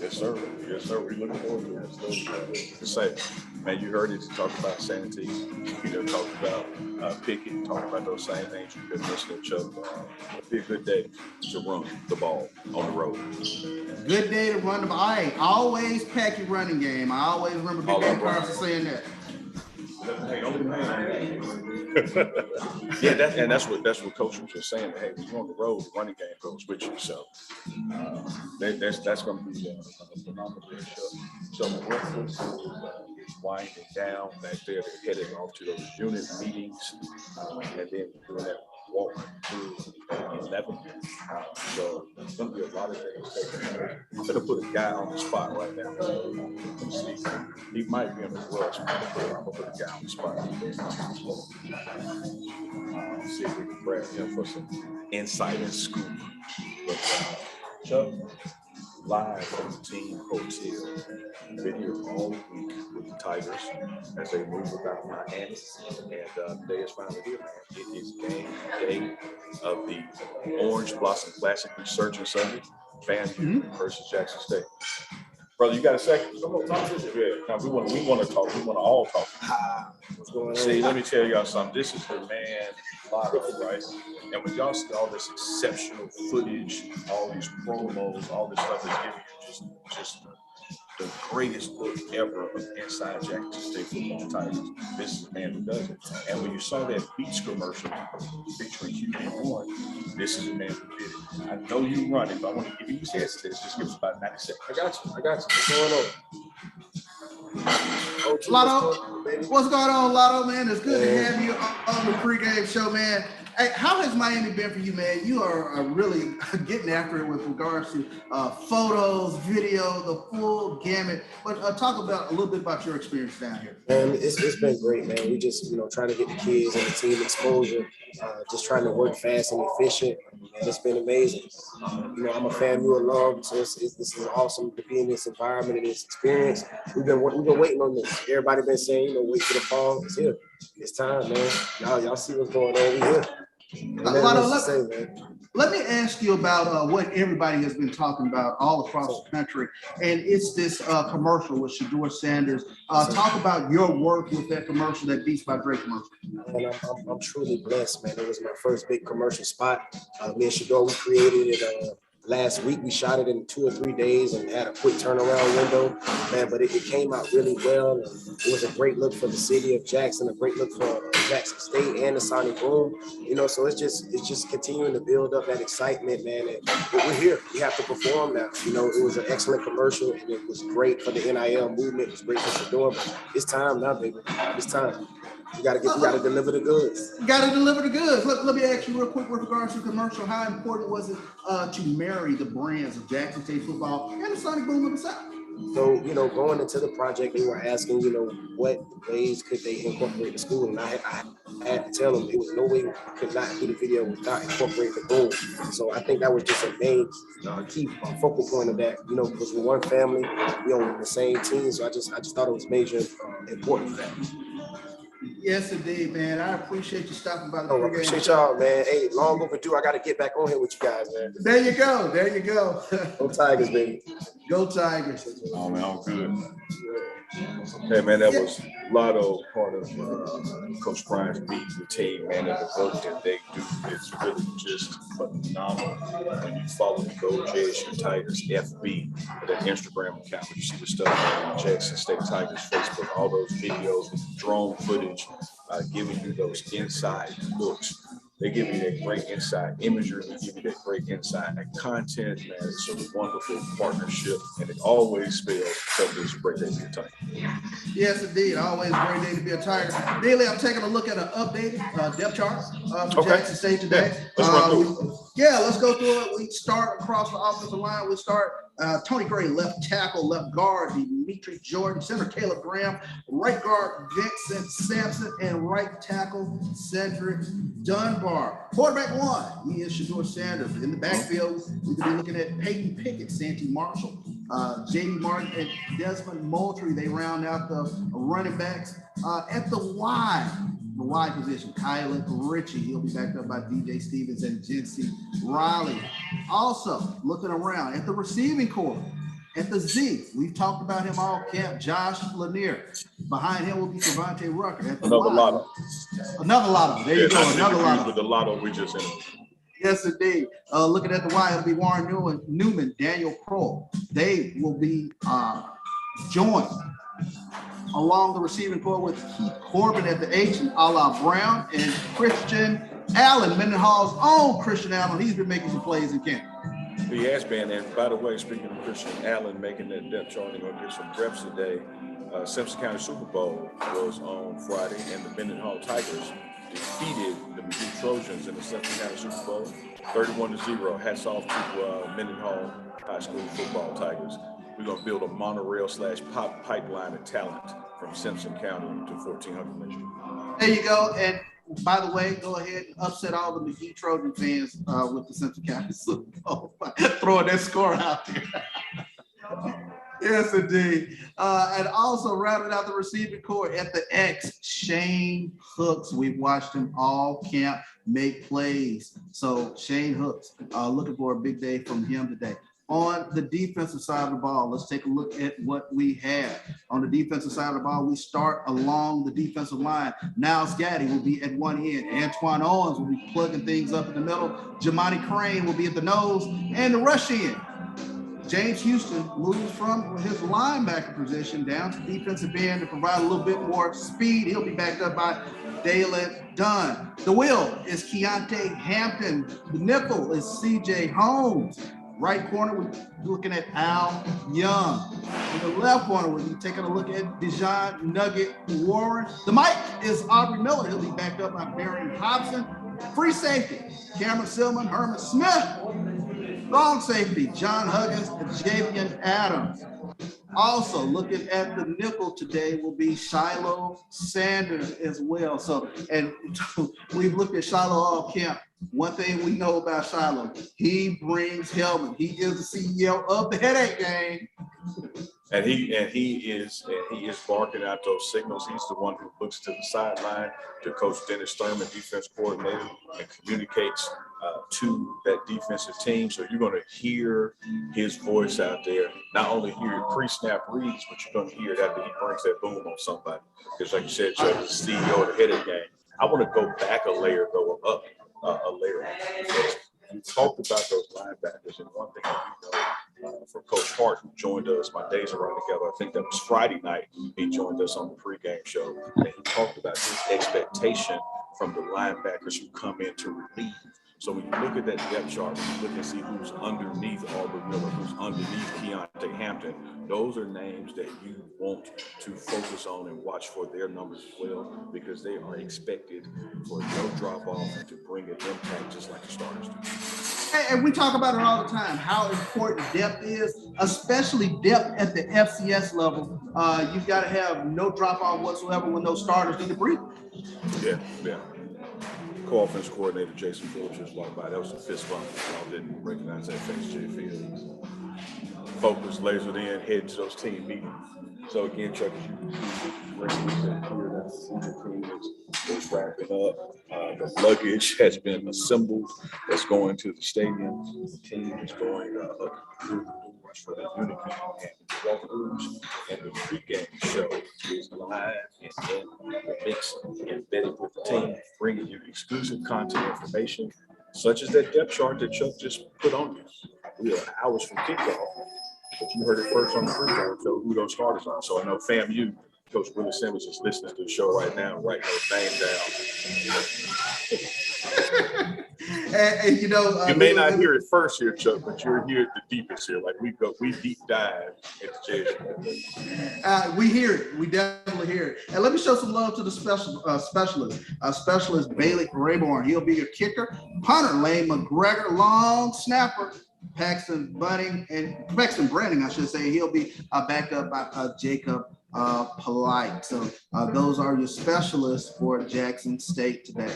Yes, sir. Yes, sir. We're looking forward to it. To say, man, you heard it. Talk about sanity. Talk about picking. Talk about those same things you've been mentioning, Chuck. It'll be a good day to run the ball on the road. Good day to run the ball. I always pack your running game. I always remember Big Ben Carson saying that. Yeah, that's what Coach was just saying. Hey, when you're on the road, the running game goes with you. So that's going to be a phenomenal show. So breakfast is winding down back there. They're heading off to those unit meetings, and then doing that walk through 11. So it's going to be a lot of things. I'm going to put a guy on the spot right now. See, he might be in the rush. I'm going to put a guy on the spot. See if we can grab him for some insight and scoop. But Chuck, live from the team hotel, been here all week with the Tigers as they move about Miami, and today is finally here, man. It is game day of the Orange Blossom Classic Resurgence Sunday, FAMU versus Jackson State. Brother, you got a second? Yeah. Now we want to talk. We want to all talk. What's going on? See, let me tell y'all something. This is the man motto, right? And when y'all see all this exceptional footage, all these promos, all this stuff is giving you just the greatest look ever of inside Jackson State football Tigers. This is the man who does it. And when you saw that Beats commercial featuring QB1, this is the man who did it. I know you run it, but I want to give you his headsets. Just give us about 90 seconds. I got you. What's going on? Lotto, what's going on, Lotto, man? It's good to have you on the pregame show, man. Hey, how has Miami been for you, man? You are really getting after it with regards to photos, video, the full gamut. But talk about a little bit about your experience down here. It's been great, man. We just, trying to get the kids and the team exposure, just trying to work fast and efficient. And it's been amazing. I'm a FAMU alum, so this is awesome to be in this environment and this experience. We've been waiting on this. Everybody been saying, wait for the fall. It's here. It's time, man. Y'all see what's going on. We here. Let me ask you about what everybody has been talking about all across the country, and it's this commercial with Shedeur Sanders. Talk about your work with that commercial, that Beats by Dre commercial. And I'm truly blessed, man. It was my first big commercial spot. Me and Shedeur, we created it last week. We shot it in 2 or 3 days and had a quick turnaround window, man, but it came out really well. It was a great look for the city of Jackson, a great look for Jackson State and the Sonic Boom, you know, so it's just continuing to build up that excitement, man, and we're here. We have to perform now. You know, it was an excellent commercial, and it was great for the NIL movement. It was great for Shador, but it's time now, baby. It's time. We gotta deliver the goods. You gotta deliver the goods. Let me ask you real quick with regards to the commercial. How important was it to marry the brands of Jackson State football and the Sonic Boom of the South? So, you know, going into the project, they were asking, you know, what ways could they incorporate the school? And I had to tell them there was no way we could not do the video without incorporating the boom. So I think that was just a main key focal point of that, you know, because we're one family, we on the same team. So I just thought it was major important for that. Yes, indeed, man. I appreciate you stopping by the I appreciate y'all, man. Hey, long overdue. I got to get back on here with you guys, man. There you go. There you go. Go Tigers, baby. Go Tigers. Oh, man, I'm good. Hey, man, that was Lotto, part of Coach Brian's beat the team, man, and the work that they do is really just phenomenal. When you follow the Go JSU Tigers FB, that Instagram account, you see the stuff on Jackson State Tigers Facebook, all those videos with drone footage, giving you those inside looks. They give you that great inside imagery, they give you that great inside content, man. It's a wonderful partnership, and it always spells something that's a great day to be a Tiger. Yes, indeed. Always a great day to be a Tiger. Neely, I'm taking a look at an updated depth chart for Jackson State today. Yeah, let's go through it. We start across the offensive line. We start Tony Gray, left tackle, left guard, Dimitri Jordan, center Caleb Graham, right guard Vincent Sampson, and right tackle Cedric Dunbar. Quarterback one, he is Shador Sanders. In the backfield, we could be looking at Peyton Pickett, Santee Marshall, J.D. Martin, and Desmond Moultrie. They round out the running backs. At the wide position, Kylan Ritchie. He'll be backed up by DJ Stevens and Jency Riley. Also, looking around at the receiving corps, at the Z, we've talked about him all camp, Josh Lanier. Behind him will be Devontae Rucker. At the Another Lotto. Another Lotto. There you go. Another Lotto. With the Lotto we just in. Yes, indeed. Looking at the Y, it'll be Warren Newman, Daniel Kroll. They will be joined along the receiving corps with Keith Corbin at the H and A.La Brown and Christian Allen, Mendenhall's own Christian Allen. He's been making some plays in camp. He has been, and by the way, speaking of Christian Allen making that depth chart, they're going to get some reps today. Simpson County Super Bowl was on Friday, and the Mendenhall Tigers defeated the McGee Trojans in the Simpson County Super Bowl, 31-0. Hats off to Mendenhall High School football Tigers. We're going to build a monorail / pipeline of talent from Simpson County to 1400 next year. There you go. And by the way, go ahead and upset all the McGee Trojan fans with the Simpson County Super Bowl by throwing that score out there. Yes, indeed. And also rounding out the receiving corps at the X, Shane Hooks. We've watched him all camp make plays. So Shane Hooks, looking for a big day from him today. On the defensive side of the ball, let's take a look at what we have. On the defensive side of the ball, we start along the defensive line. Niles Gaddy will be at one end. Antoine Owens will be plugging things up in the middle. Jamani Crane will be at the nose and the rush end. James Houston moves from his linebacker position down to defensive end to provide a little bit more speed. He'll be backed up by Dalen Dunn. The wheel is Keontae Hampton. The nickel is C.J. Holmes. Right corner, we're looking at Al Young. In the left corner, we're taking a look at Dijon Nugget Warren. The mic is Aubrey Miller. He'll be backed up by Marion Hobson. Free safety, Cameron Silman, Herman Smith. Long safety, John Huggins and Javian Adams. Also looking at the nickel today will be Shiloh Sanders as well. So, and we've looked at Shiloh all camp. One thing we know about Shiloh, he brings helmet. He is the CEO of the Headache Gang. And he is barking out those signals. He's the one who looks to the sideline to Coach Dennis Thurman, defense coordinator, and communicates to that defensive team. So you're going to hear his voice out there. Not only hear it pre-snap reads, but you're going to hear it after he brings that boom on somebody. Because like you said, Chuck is the CEO of the Headache Gang. I want to go back a layer, though, up a layer. You talked about those linebackers, and one thing that we know from Coach Hart, who joined us, my days are running together. I think that was Friday night. He joined us on the pregame show, and he talked about his expectation from the linebackers who come in to relieve. So when you look at that depth chart, when you look and see who's underneath Auburn Miller, who's underneath Keontae Hampton, those are names that you want to focus on and watch for their numbers as well, because they are expected for no drop off and to bring an impact just like the starters do. And we talk about it all the time, how important depth is, especially depth at the FCS level. You've got to have no drop off whatsoever when those starters need to breathe. Yeah. Co-offense coordinator Jason Phillips just walked by. That was a fist bump. Y'all didn't recognize that face, Jay Fields. Focus, lasered in, heading to those team meetings. So again, Chuck, as you can see, the rest of the team is wrapping up. The luggage has been assembled. It's going to the stadium. The team is going through the doors for the unity and walkthroughs. And the pregame show is live and in the mix, embedded with the team, bringing you exclusive content information, such as that depth chart that Chuck just put on you. We are hours from kickoff, but you heard it first on the pregame show who those starters are. So I know FAMU, Coach Willie Simmons is listening to the show right now, writing those names down. And you know, you may not hear it first here, Chuck, but you're here at the deepest here. Like we deep dive into JSU. We hear it. We definitely hear it. And let me show some love to the specialist Bailey Rayborn. He'll be your kicker. Punter Lane McGregor, long snapper Paxton Branding, I should say. He'll be backed up by Jacob Polite. So those are your specialists for Jackson State today.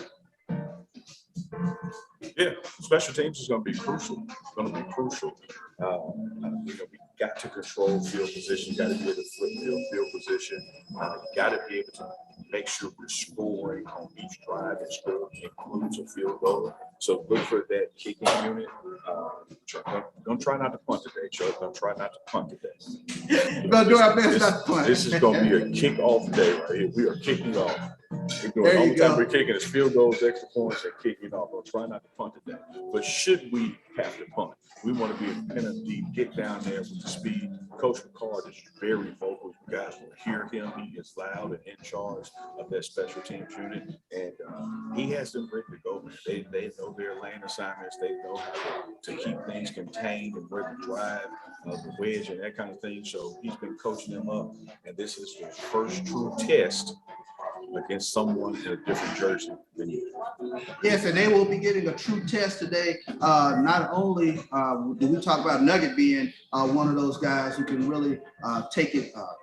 Yeah, special teams is going to be crucial. It's going to be crucial. We got to control field position, got to be able to flip field position. You got to be able to make sure we're scoring on each drive, and score includes a field goal. So look for that kicking unit. Don't try not to punt today, Chuck. Don't try not to punt today. We're going to do our best not to punt. This is going to be a kickoff day right here. We are kicking off. The only time we're kicking is field goals, extra points, and kicking off. We'll try not to punt today. But should we have to punt, we want to be a pen deep, get down there with the speed. Coach McCord is very vocal. You guys will hear him. He is loud and in charge of that special teams unit. And he has them ready to go, man. They know their lane assignments. They know how to keep things contained and where to drive the wedge and that kind of thing. So he's been coaching them up. And this is his first true test against someone in a different jersey than you. Yes, and they will be getting a true test today. Not only do we talk about Nugget being one of those guys who can really take it a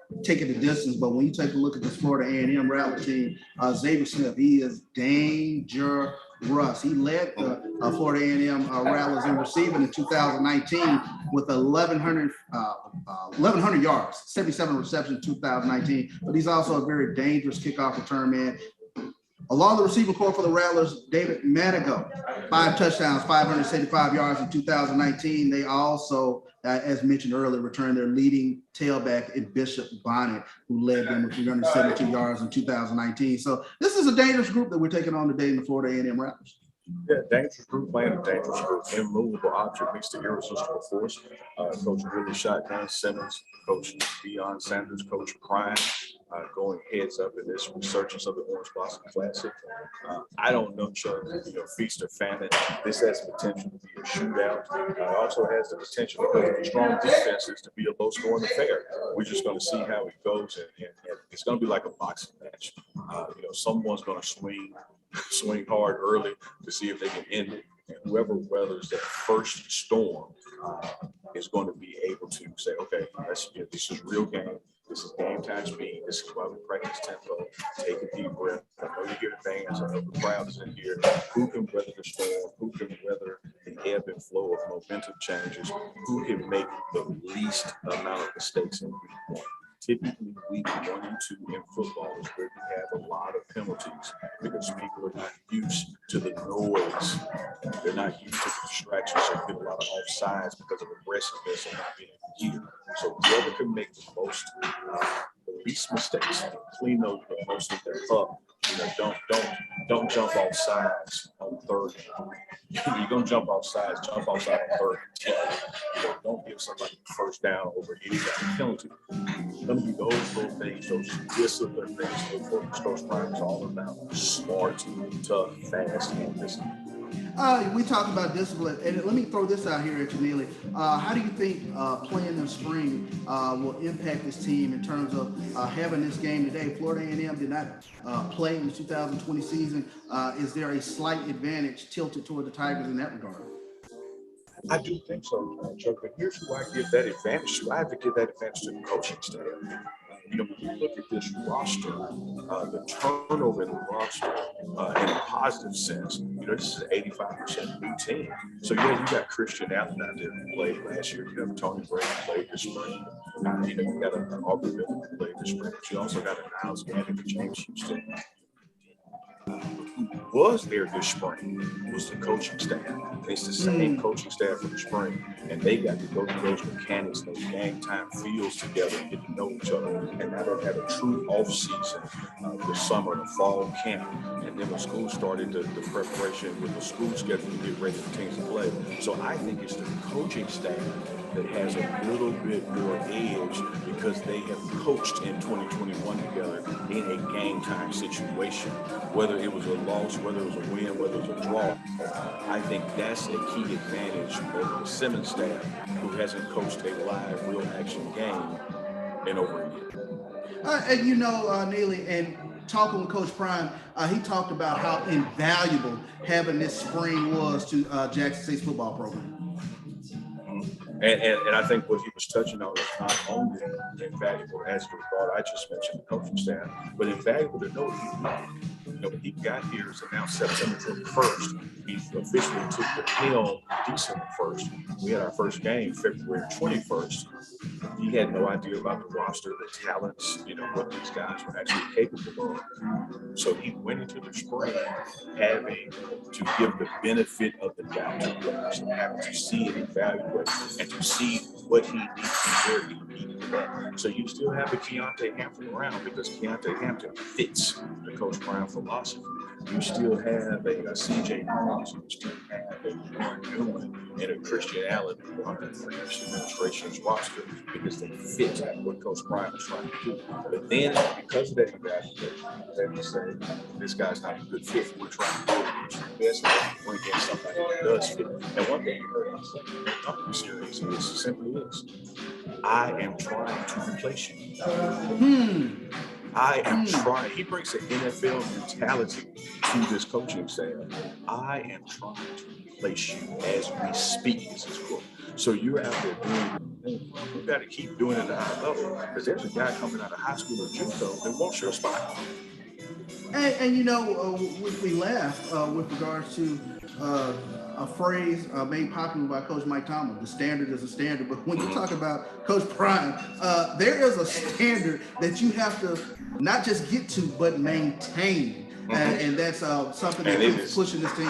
distance, but when you take a look at this Florida A&M Rattler team, Xavier Smith, he is dangerous. He led the Florida A&M Rattlers in receiving in 2019 with 1,100 yards, 77 receptions in 2019. But he's also a very dangerous kickoff return man. Along the receiving corps for the Rattlers, David Manigo, 5 touchdowns, 575 yards in 2019. They also, as mentioned earlier, returned their leading tailback in Bishop Bonnet, who led them with 372 yards in 2019. So this is a dangerous group that we're taking on today in the Florida A&M Rattlers. Yeah, dangerous group playing a dangerous group. Immovable object makes the irresistible force. Coach Billy Shotgun Simmons, Coach Deion Sanders, Coach Prime, going heads up in this resurgence of the Orange Blossom Classic. I don't know, Chuck, feast or famine. This has the potential to be a shootout. It also has the potential, because of the strong defenses, to be a low-scoring affair. We're just going to see how it goes, and it's going to be like a boxing match. Someone's going to swing hard early to see if they can end it. And whoever weathers that first storm is going to be able to say, okay, this is real game. This is game time speed. This is why we practice tempo. Take a deep breath. I know you get fans. I know the crowd is in here. Who can weather the storm? Who can weather the ebb and flow of momentum changes? Who can make the least amount of mistakes in week one? Typically, week 1 and 2 in football is where we have a lot of penalties, because people are not used to the noise. They're not used to the distractions. So you get a lot of offsides because of aggressiveness and not being here. So whoever can make the least mistakes, clean those most of them up, Don't jump off sides on third. You're gonna jump off sides on third. Don't give somebody the first down over any kind of penalty. It's gonna be those little things, those discipline things. Coach Prime is all about smart, tough, fast, and discipline. We talk about discipline, and let me throw this out here at you, Neely. How do you think playing in the spring will impact this team in terms of having this game today? Florida A&M did not play in the 2020 season. Is there a slight advantage tilted toward the Tigers in that regard? I do think so, Chuck. But here's who I give that advantage to. I have to give that advantage to the coaching staff. When you look at this roster, the turnover in the roster, in a positive sense, this is an 85% new team. So, yeah, you got Christian Allen out there who played last year. You have Tony Brady who played this spring. You got an Aubrey Miller who played this spring. But you also got a Niles Gannon and James Houston. Who was there this spring was the coaching staff. It's the same coaching staff for the spring, and they got to go through those mechanics, those game time fields together and get to know each other. And now they've had a true off season this summer, the fall camp, and then when school started, the preparation with the school schedule to get ready for teams to play. So I think it's the coaching staff that has a little bit more edge because they have coached in 2021 together in a game time situation. Whether it was a loss, whether it was a win, whether it was a draw, I think that's a key advantage over the Simmons staff, who hasn't coached a live, real action game in over a year. And Neely, and talking with Coach Prime, he talked about how invaluable having this spring was to Jackson State's football program. And I think what he was touching on is not only invaluable as the regard I just mentioned, the coaching staff, but invaluable to know he's not. When he got here, it's announced September 1st. He officially took the helm December 1st. We had our first game February 21st. He had no idea about the roster, the talents, what these guys were actually capable of. So he went into the spring having to give the benefit of the doubt to players, having to see and evaluate and to see what he needs and where he needed that. So you still have the Keontae Hampton around because Keontae Hampton fits the Coach Prime philosophy. You still have a C.J. Holmes, you still have a Warren Newman and a Christian Allen on the previous administration's roster because they fit what Coach Prime is trying to do. But then, because of that evaluation, they say, this guy's not a good fit. We're trying to do the best and bring in somebody that does fit. And one thing you heard him say in the company series is simply this: I am trying to replace you. I am trying. He brings an NFL mentality to this coaching staff. I am trying to replace you as we speak, is his quote. So you're out there doing your thing. You got to keep doing it at a high level because there's a guy coming out of high school or JUCO that wants your spot. And we laugh with regards to a phrase made popular by Coach Mike Tomlin: the standard is a standard. But when you talk about Coach Prime, there is a standard that you have to not just get to, but maintain. And that's something that is pushing this team.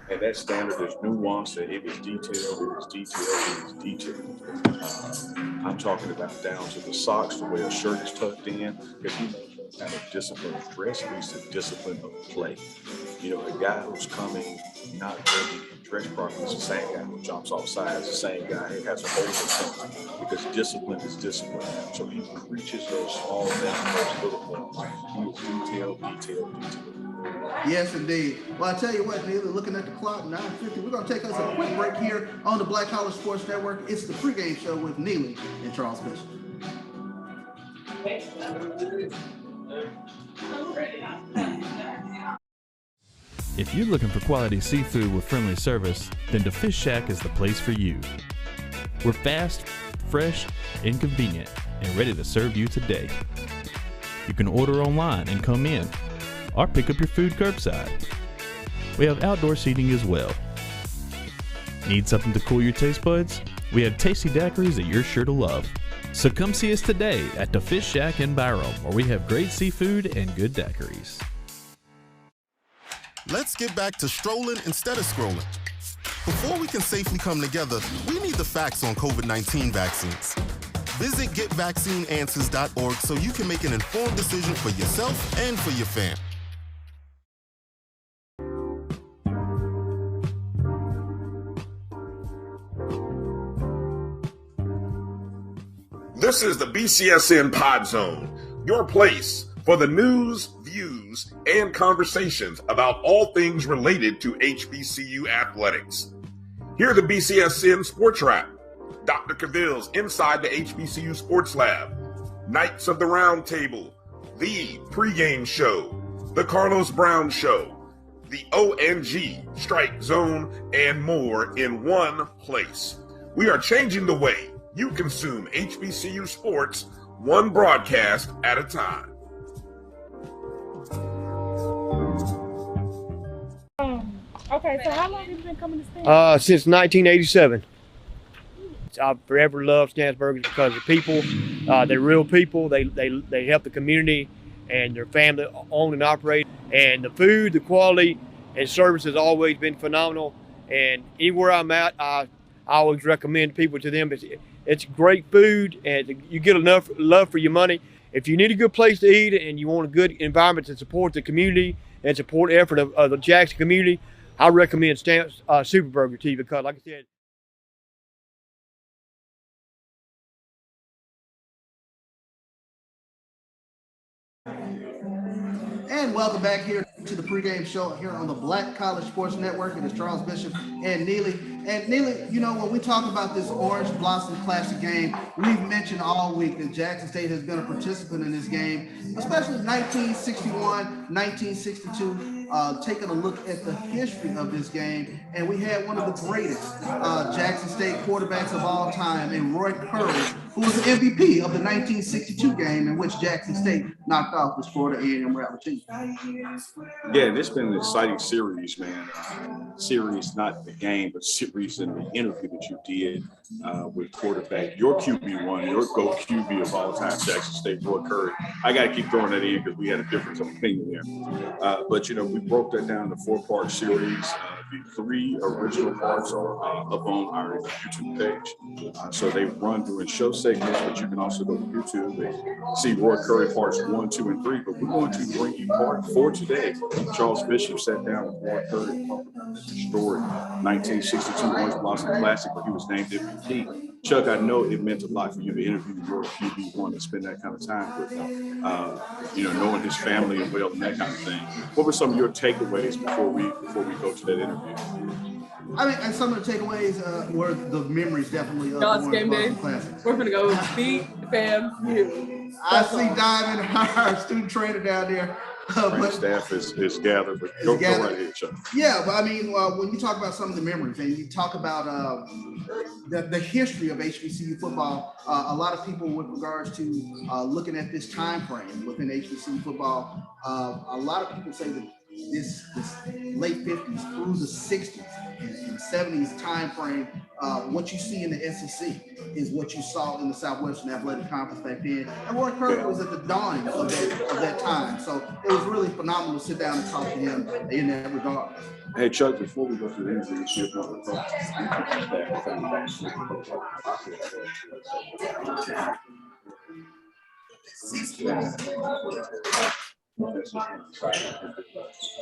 And that standard is nuanced, and it is detailed, it is detailed. I'm talking about down to the socks, the way a shirt is tucked in, because he knows what kind of discipline of dress leads to discipline of play. A guy who's coming not ready and dressed properly is the same guy who jumps off sides, the same guy who has a whole attempt, because discipline is discipline. So he preaches those small things, those little things. He is detail. Yes, indeed. Well, I tell you what, Neely, looking at the clock, 9:50, we're going to take us a quick break here on the Black College Sports Network. It's the pregame show with Neely and Charles Bishop. If you're looking for quality seafood with friendly service, then the Fish Shack is the place for you. We're fast, fresh, and convenient, and ready to serve you today. You can order online and come in, or pick up your food curbside. We have outdoor seating as well. Need something to cool your taste buds? We have tasty daiquiris that you're sure to love. So come see us today at the Fish Shack in Byram, where we have great seafood and good daiquiris. Let's get back to strolling instead of scrolling. Before we can safely come together, we need the facts on COVID-19 vaccines. Visit GetVaccineAnswers.org so you can make an informed decision for yourself and for your fam. This is the BCSN Pod Zone, your place for the news, views, and conversations about all things related to HBCU athletics. Here are the BCSN Sports Wrap, Dr. Cavill's Inside the HBCU Sports Lab, Knights of the Round Table, the pregame show, the Carlos Brown Show, the ONG Strike Zone, and more in one place. We are changing the way you consume HBCU sports, one broadcast at a time. Okay, so how long have you been coming to Stanford? Since 1987. I've forever loved Stansburg because the people, they're real people. They help the community, and their family owned and operated. And the food, the quality, and service has always been phenomenal. And anywhere I'm at, I always recommend people to them. It's great food, and you get enough love for your money. If you need a good place to eat and you want a good environment to support the community and support the effort of the Jackson community, I recommend Superburger to you because, like I said, And welcome back here to the pregame show here on the Black College Sports Network. It is Charles Bishop and Neely. And Neely, you know, when we talk about this Orange Blossom Classic game, we've mentioned all week that Jackson State has been a participant in this game, especially 1961, 1962, taking a look at the history of this game. And we had one of the greatest Jackson State quarterbacks of all time, in Roy Curry, who was the MVP of the 1962 game in which Jackson State knocked off this Florida A&M Rattler team. Yeah, this been an exciting series, man. Series, not the game, but series in the interview that you did with quarterback, your QB1, your GO QB of all time, Jackson State, Roy Curry. I got to keep throwing that in because we had a difference of opinion there. But, you know, we broke that down into 4-part series. The 3 original parts are up on our YouTube page. So they run during show segments, but you can also go to YouTube and see Roy Curry parts 1, 2, and 3. But we're going to bring you part 4 today. Charles Bishop sat down with Roy Curry and talked about the historic 1962 Orange Blossom Classic where he was named MVP. Chuck, I know it meant a lot for you to interview your QB1 and spend that kind of time with him, you know, knowing his family and well and that kind of thing. What were some of your takeaways before we go to that interview? I mean, and some of the takeaways were the memories definitely of God's the game day. Classic. We're gonna go beat FAMU. I see Diamond, our student trainer down there. But staff is gathered, but go right ahead, Chuck. Yeah, but I mean, when you talk about some of the memories and you talk about the history of HBCU football, a lot of people with regards to looking at this time frame within HBCU football, a lot of people say that this late 50s through the 60s and 70s time frame, what you see in the SEC is what you saw in the Southwestern Athletic Conference back then. And Roy Curry was at the dawning of that time. So it was really phenomenal to sit down and talk to him in that regard. Hey, Chuck, before we go through the interview, see if you want to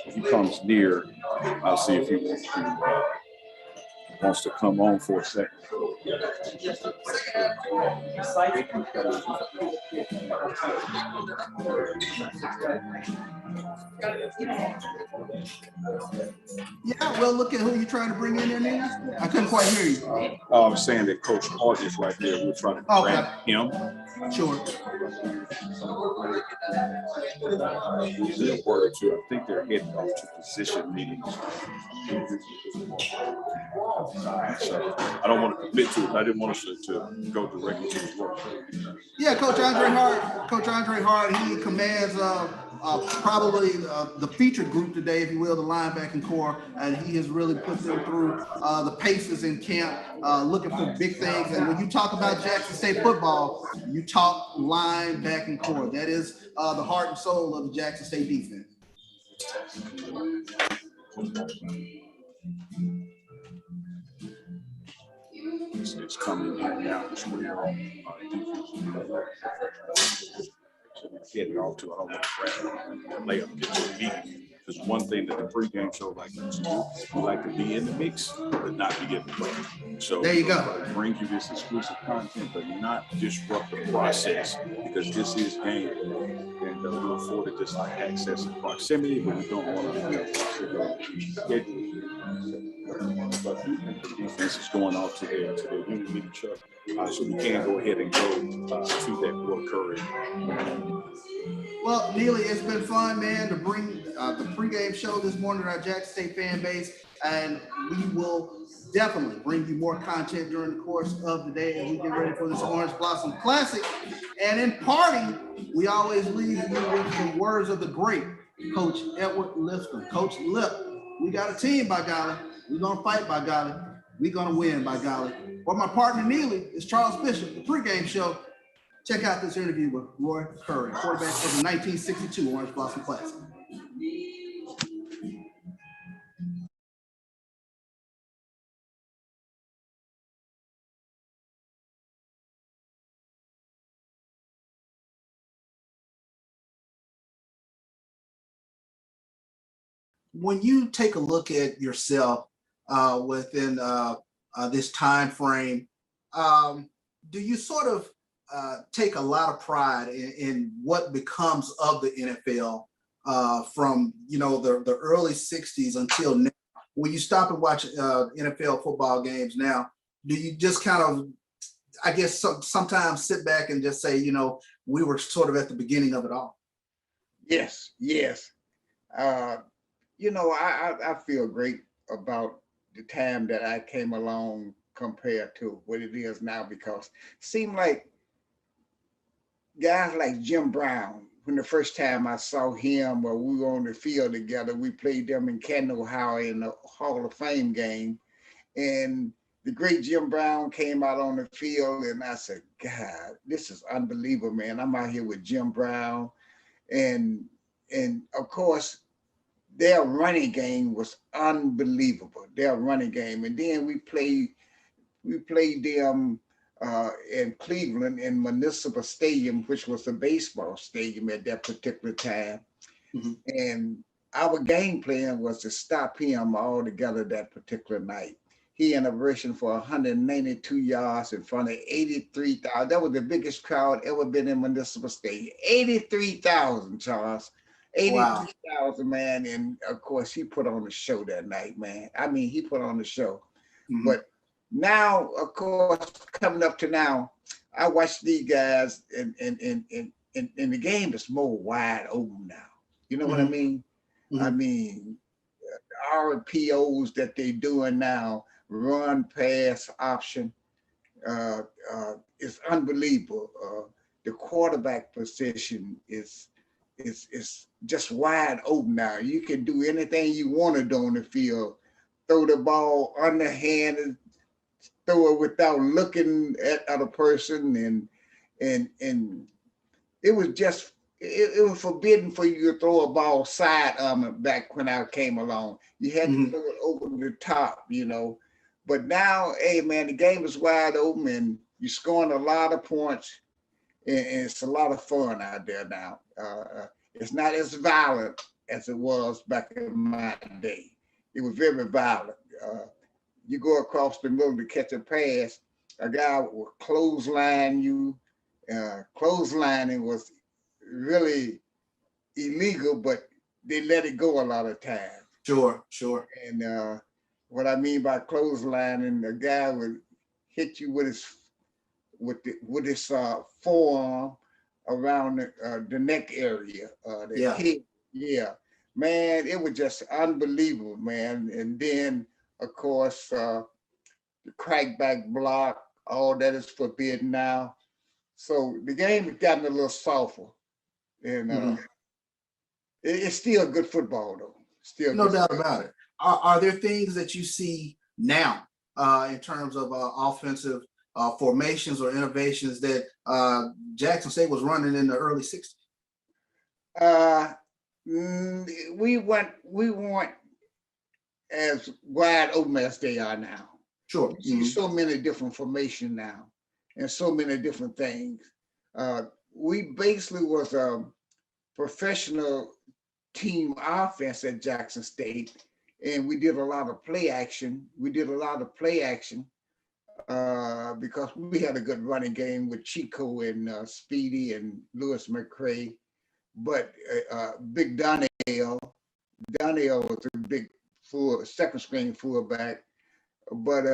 if he comes near, I'll see if he wants to come on for a second. Yeah, well, look at who you're trying to bring in there now. I couldn't quite hear you. Oh, I'm saying that Coach Hart is right there. We're trying to grab him. Sure. A word or two. I think they're heading off to position meetings. So I don't want to commit to it. I didn't want us to go directly to his work. Yeah, Coach Andre Hart, he commands probably the featured group today, if you will, the linebacking core, and he has really put them through the paces in camp, looking for big things. And when you talk about Jackson State football, you talk linebacking core. That is the heart and soul of the Jackson State defense. It's coming in now. Getting off to, I don't want to layup, get to the meeting. Because one thing that the pregame show like to do, we like to be in the mix, but not be in the play. So there you go. Try to bring you this exclusive content, but not disrupt the process, because this is game. And we're afforded this like access and proximity, but we don't want to schedule. But the defense is going off to their unit leader Chuck, so we can go ahead and go to that Will Curry. Well, Neely, it's been fun, man, to bring the pregame show this morning to our Jackson State fan base, and we will definitely bring you more content during the course of the day as we get ready for this Orange Blossom Classic. And in parting, we always leave you with the words of the great Coach Edward Lipscomb. Coach Lip, we got a team, by golly. We're going to fight, by golly. We're going to win, by golly. For my partner, Neely, is Charles Bishop, the pregame show. Check out this interview with Roy Curry, quarterback of the 1962 Orange Blossom Classic. When you take a look at yourself within this time frame, do you sort of take a lot of pride in what becomes of the NFL from the early 60s until now? When you stop and watch NFL football games now, do you just kind of, I guess, sometimes sit back and just say, we were sort of at the beginning of it all? Yes. I feel great about the time that I came along compared to what it is now, because it seemed like guys like Jim Brown, when the first time I saw him or we were on the field together, we played them in Canton, Ohio in the Hall of Fame game. And the great Jim Brown came out on the field and I said, God, this is unbelievable, man. I'm out here with Jim Brown. And of course, their running game was unbelievable, their running game. And then we played them in Cleveland in Municipal Stadium, which was a baseball stadium at that particular time. Mm-hmm. And our game plan was to stop him altogether that particular night. He had a version for 192 yards in front of 83,000. That was the biggest crowd ever been in Municipal Stadium. 83,000, Charles. 83,000, man. And of course, he put on the show that night, man. I mean, he put on the show. Mm-hmm. But now, of course, coming up to now, I watch these guys and the game is more wide open now. You know what I mean? Mm-hmm. I mean, RPOs that they doing now, run, pass, option, is unbelievable. The quarterback position is just wide open now. You can do anything you want to do on the field. Throw the ball underhanded, throw it without looking at other person, and it was just it was forbidden for you to throw a ball side back when I came along. You had to throw it over the top, But now, hey man, the game is wide open and you're scoring a lot of points, and it's a lot of fun out there now. It's not as violent as it was back in my day. It was very violent. You go across the middle to catch a pass, a guy will clothesline you. Clotheslining was really illegal, but they let it go a lot of times. Sure. And what I mean by clotheslining, the guy would hit you with his forearm around the neck area, the head. Yeah, man, it was just unbelievable, man. And then, of course, the crackback block, all that is forbidden now. So the game has gotten a little softer, and it's still good football, though. Still, no doubt about it. Are there things that you see now in terms of offensive formations or innovations that Jackson State was running in the early 60s? We weren't as wide open as they are now. Sure. You see so many different formations now and so many different things. We basically was a professional team offense at Jackson State, and we did a lot of play action. Because we had a good running game with Chico and Speedy and Lewis McCray. But Big Donnell was a big second string fullback. But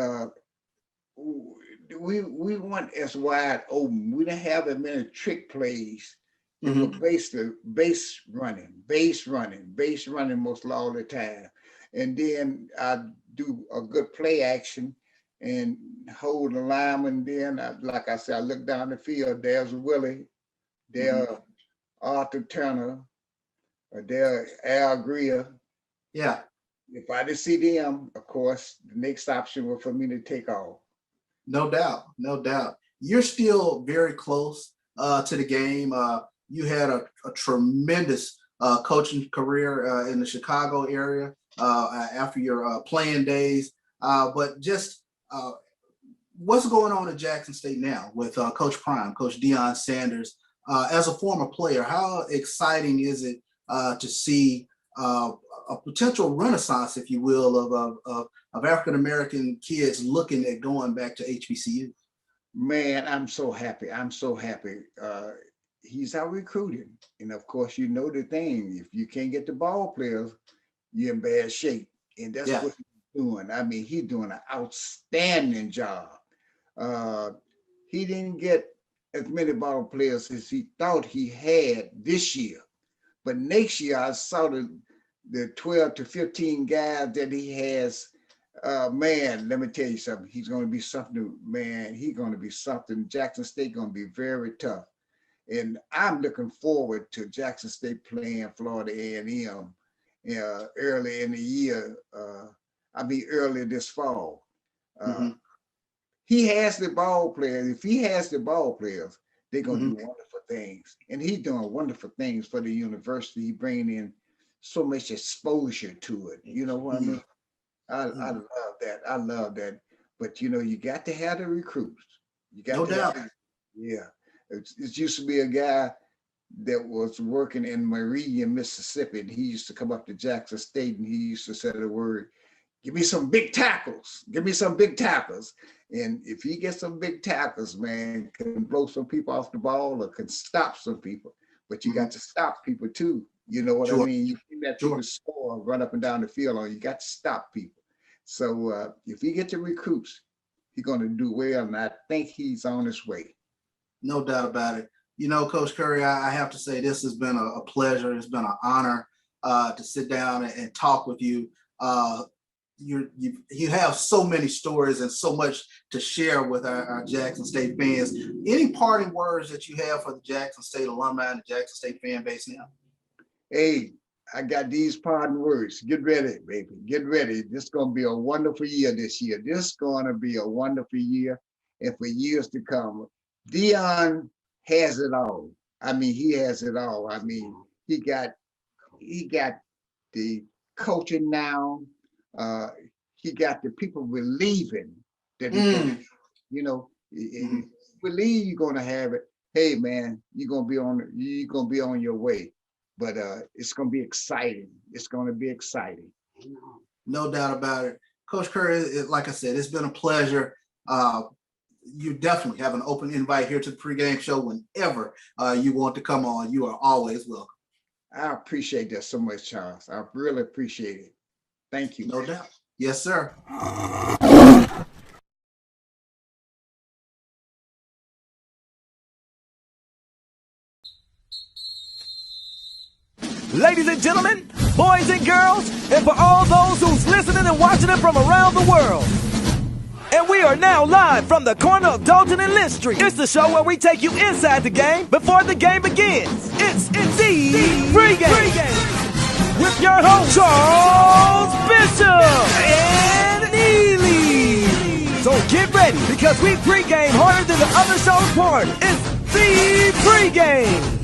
we weren't as wide open. We didn't have as many trick plays. It was base running most all the time. And then I do a good play action and hold the lineman. Then, like I said, I look down the field. There's Willie, there's Arthur Turner, there's Al Greer. Yeah. If I didn't see them, of course, the next option was for me to take off. No doubt. You're still very close to the game. You had a tremendous coaching career in the Chicago area after your playing days. But just what's going on at Jackson State now with Coach Prime, Coach Deion Sanders? As a former player, how exciting is it to see a potential renaissance, if you will, of African-American kids looking at going back to HBCU? Man, I'm so happy. He's out recruiting. And of course, you know the thing, if you can't get the ball players, you're in bad shape. And that's what he's doing. I mean, he's doing an outstanding job. He didn't get as many ball players as he thought he had this year. But next year, I saw the 12 to 15 guys that he has. Man, let me tell you something. He's going to be something, man. He's going to be something. Jackson State going to be very tough. And I'm looking forward to Jackson State playing Florida A&M early in the year. Early this fall. He has the ball players. If he has the ball players, they're going to do wonderful things. And he's doing wonderful things for the university. He bringing in so much exposure to it. You know what I mean? I love that. I love that. But, you know, you got to have the recruits. You got to have them. Yeah. It used to be a guy that was working in Meridian, Mississippi, and he used to come up to Jackson State and he used to say the word, "Give me some big tackles. Give me some big tackles." And if he gets some big tackles, man, can blow some people off the ball or can stop some people. But you got to stop people too. You know what I mean? You can't let people score, run up and down the field on you. You got to stop people. So if he gets the recruits, he's going to do well. And I think he's on his way. No doubt about it. You know, Coach Curry, I have to say this has been a pleasure. It's been an honor to sit down and talk with you. You have so many stories and so much to share with our Jackson State fans. Any parting words that you have for the Jackson State alumni and the Jackson State fan base now? Hey, I got these parting words. Get ready, baby. Get ready. This is going to be a wonderful year this year. This is going to be a wonderful year and for years to come. Deion has it all. I mean, he has it all. I mean, he got the coaching now. He got the people believing that he can, you know, believe you're gonna have it. Hey man, you're gonna be on your way. But it's gonna be exciting. It's gonna be exciting. No doubt about it. Coach Curry, like I said, it's been a pleasure. You definitely have an open invite here to the pregame show whenever you want to come on. You are always welcome. I appreciate that so much, Charles. I really appreciate it. Thank you. No doubt. Yes, sir. Ladies and gentlemen, boys and girls, and for all those who's listening and watching it from around the world. And we are now live from the corner of Dalton and Lynch Street. It's the show where we take you inside the game before the game begins. It's the pregame with your host, Charles Bishop and Neely. So get ready because we pregame harder than the other show's party. It's the pregame.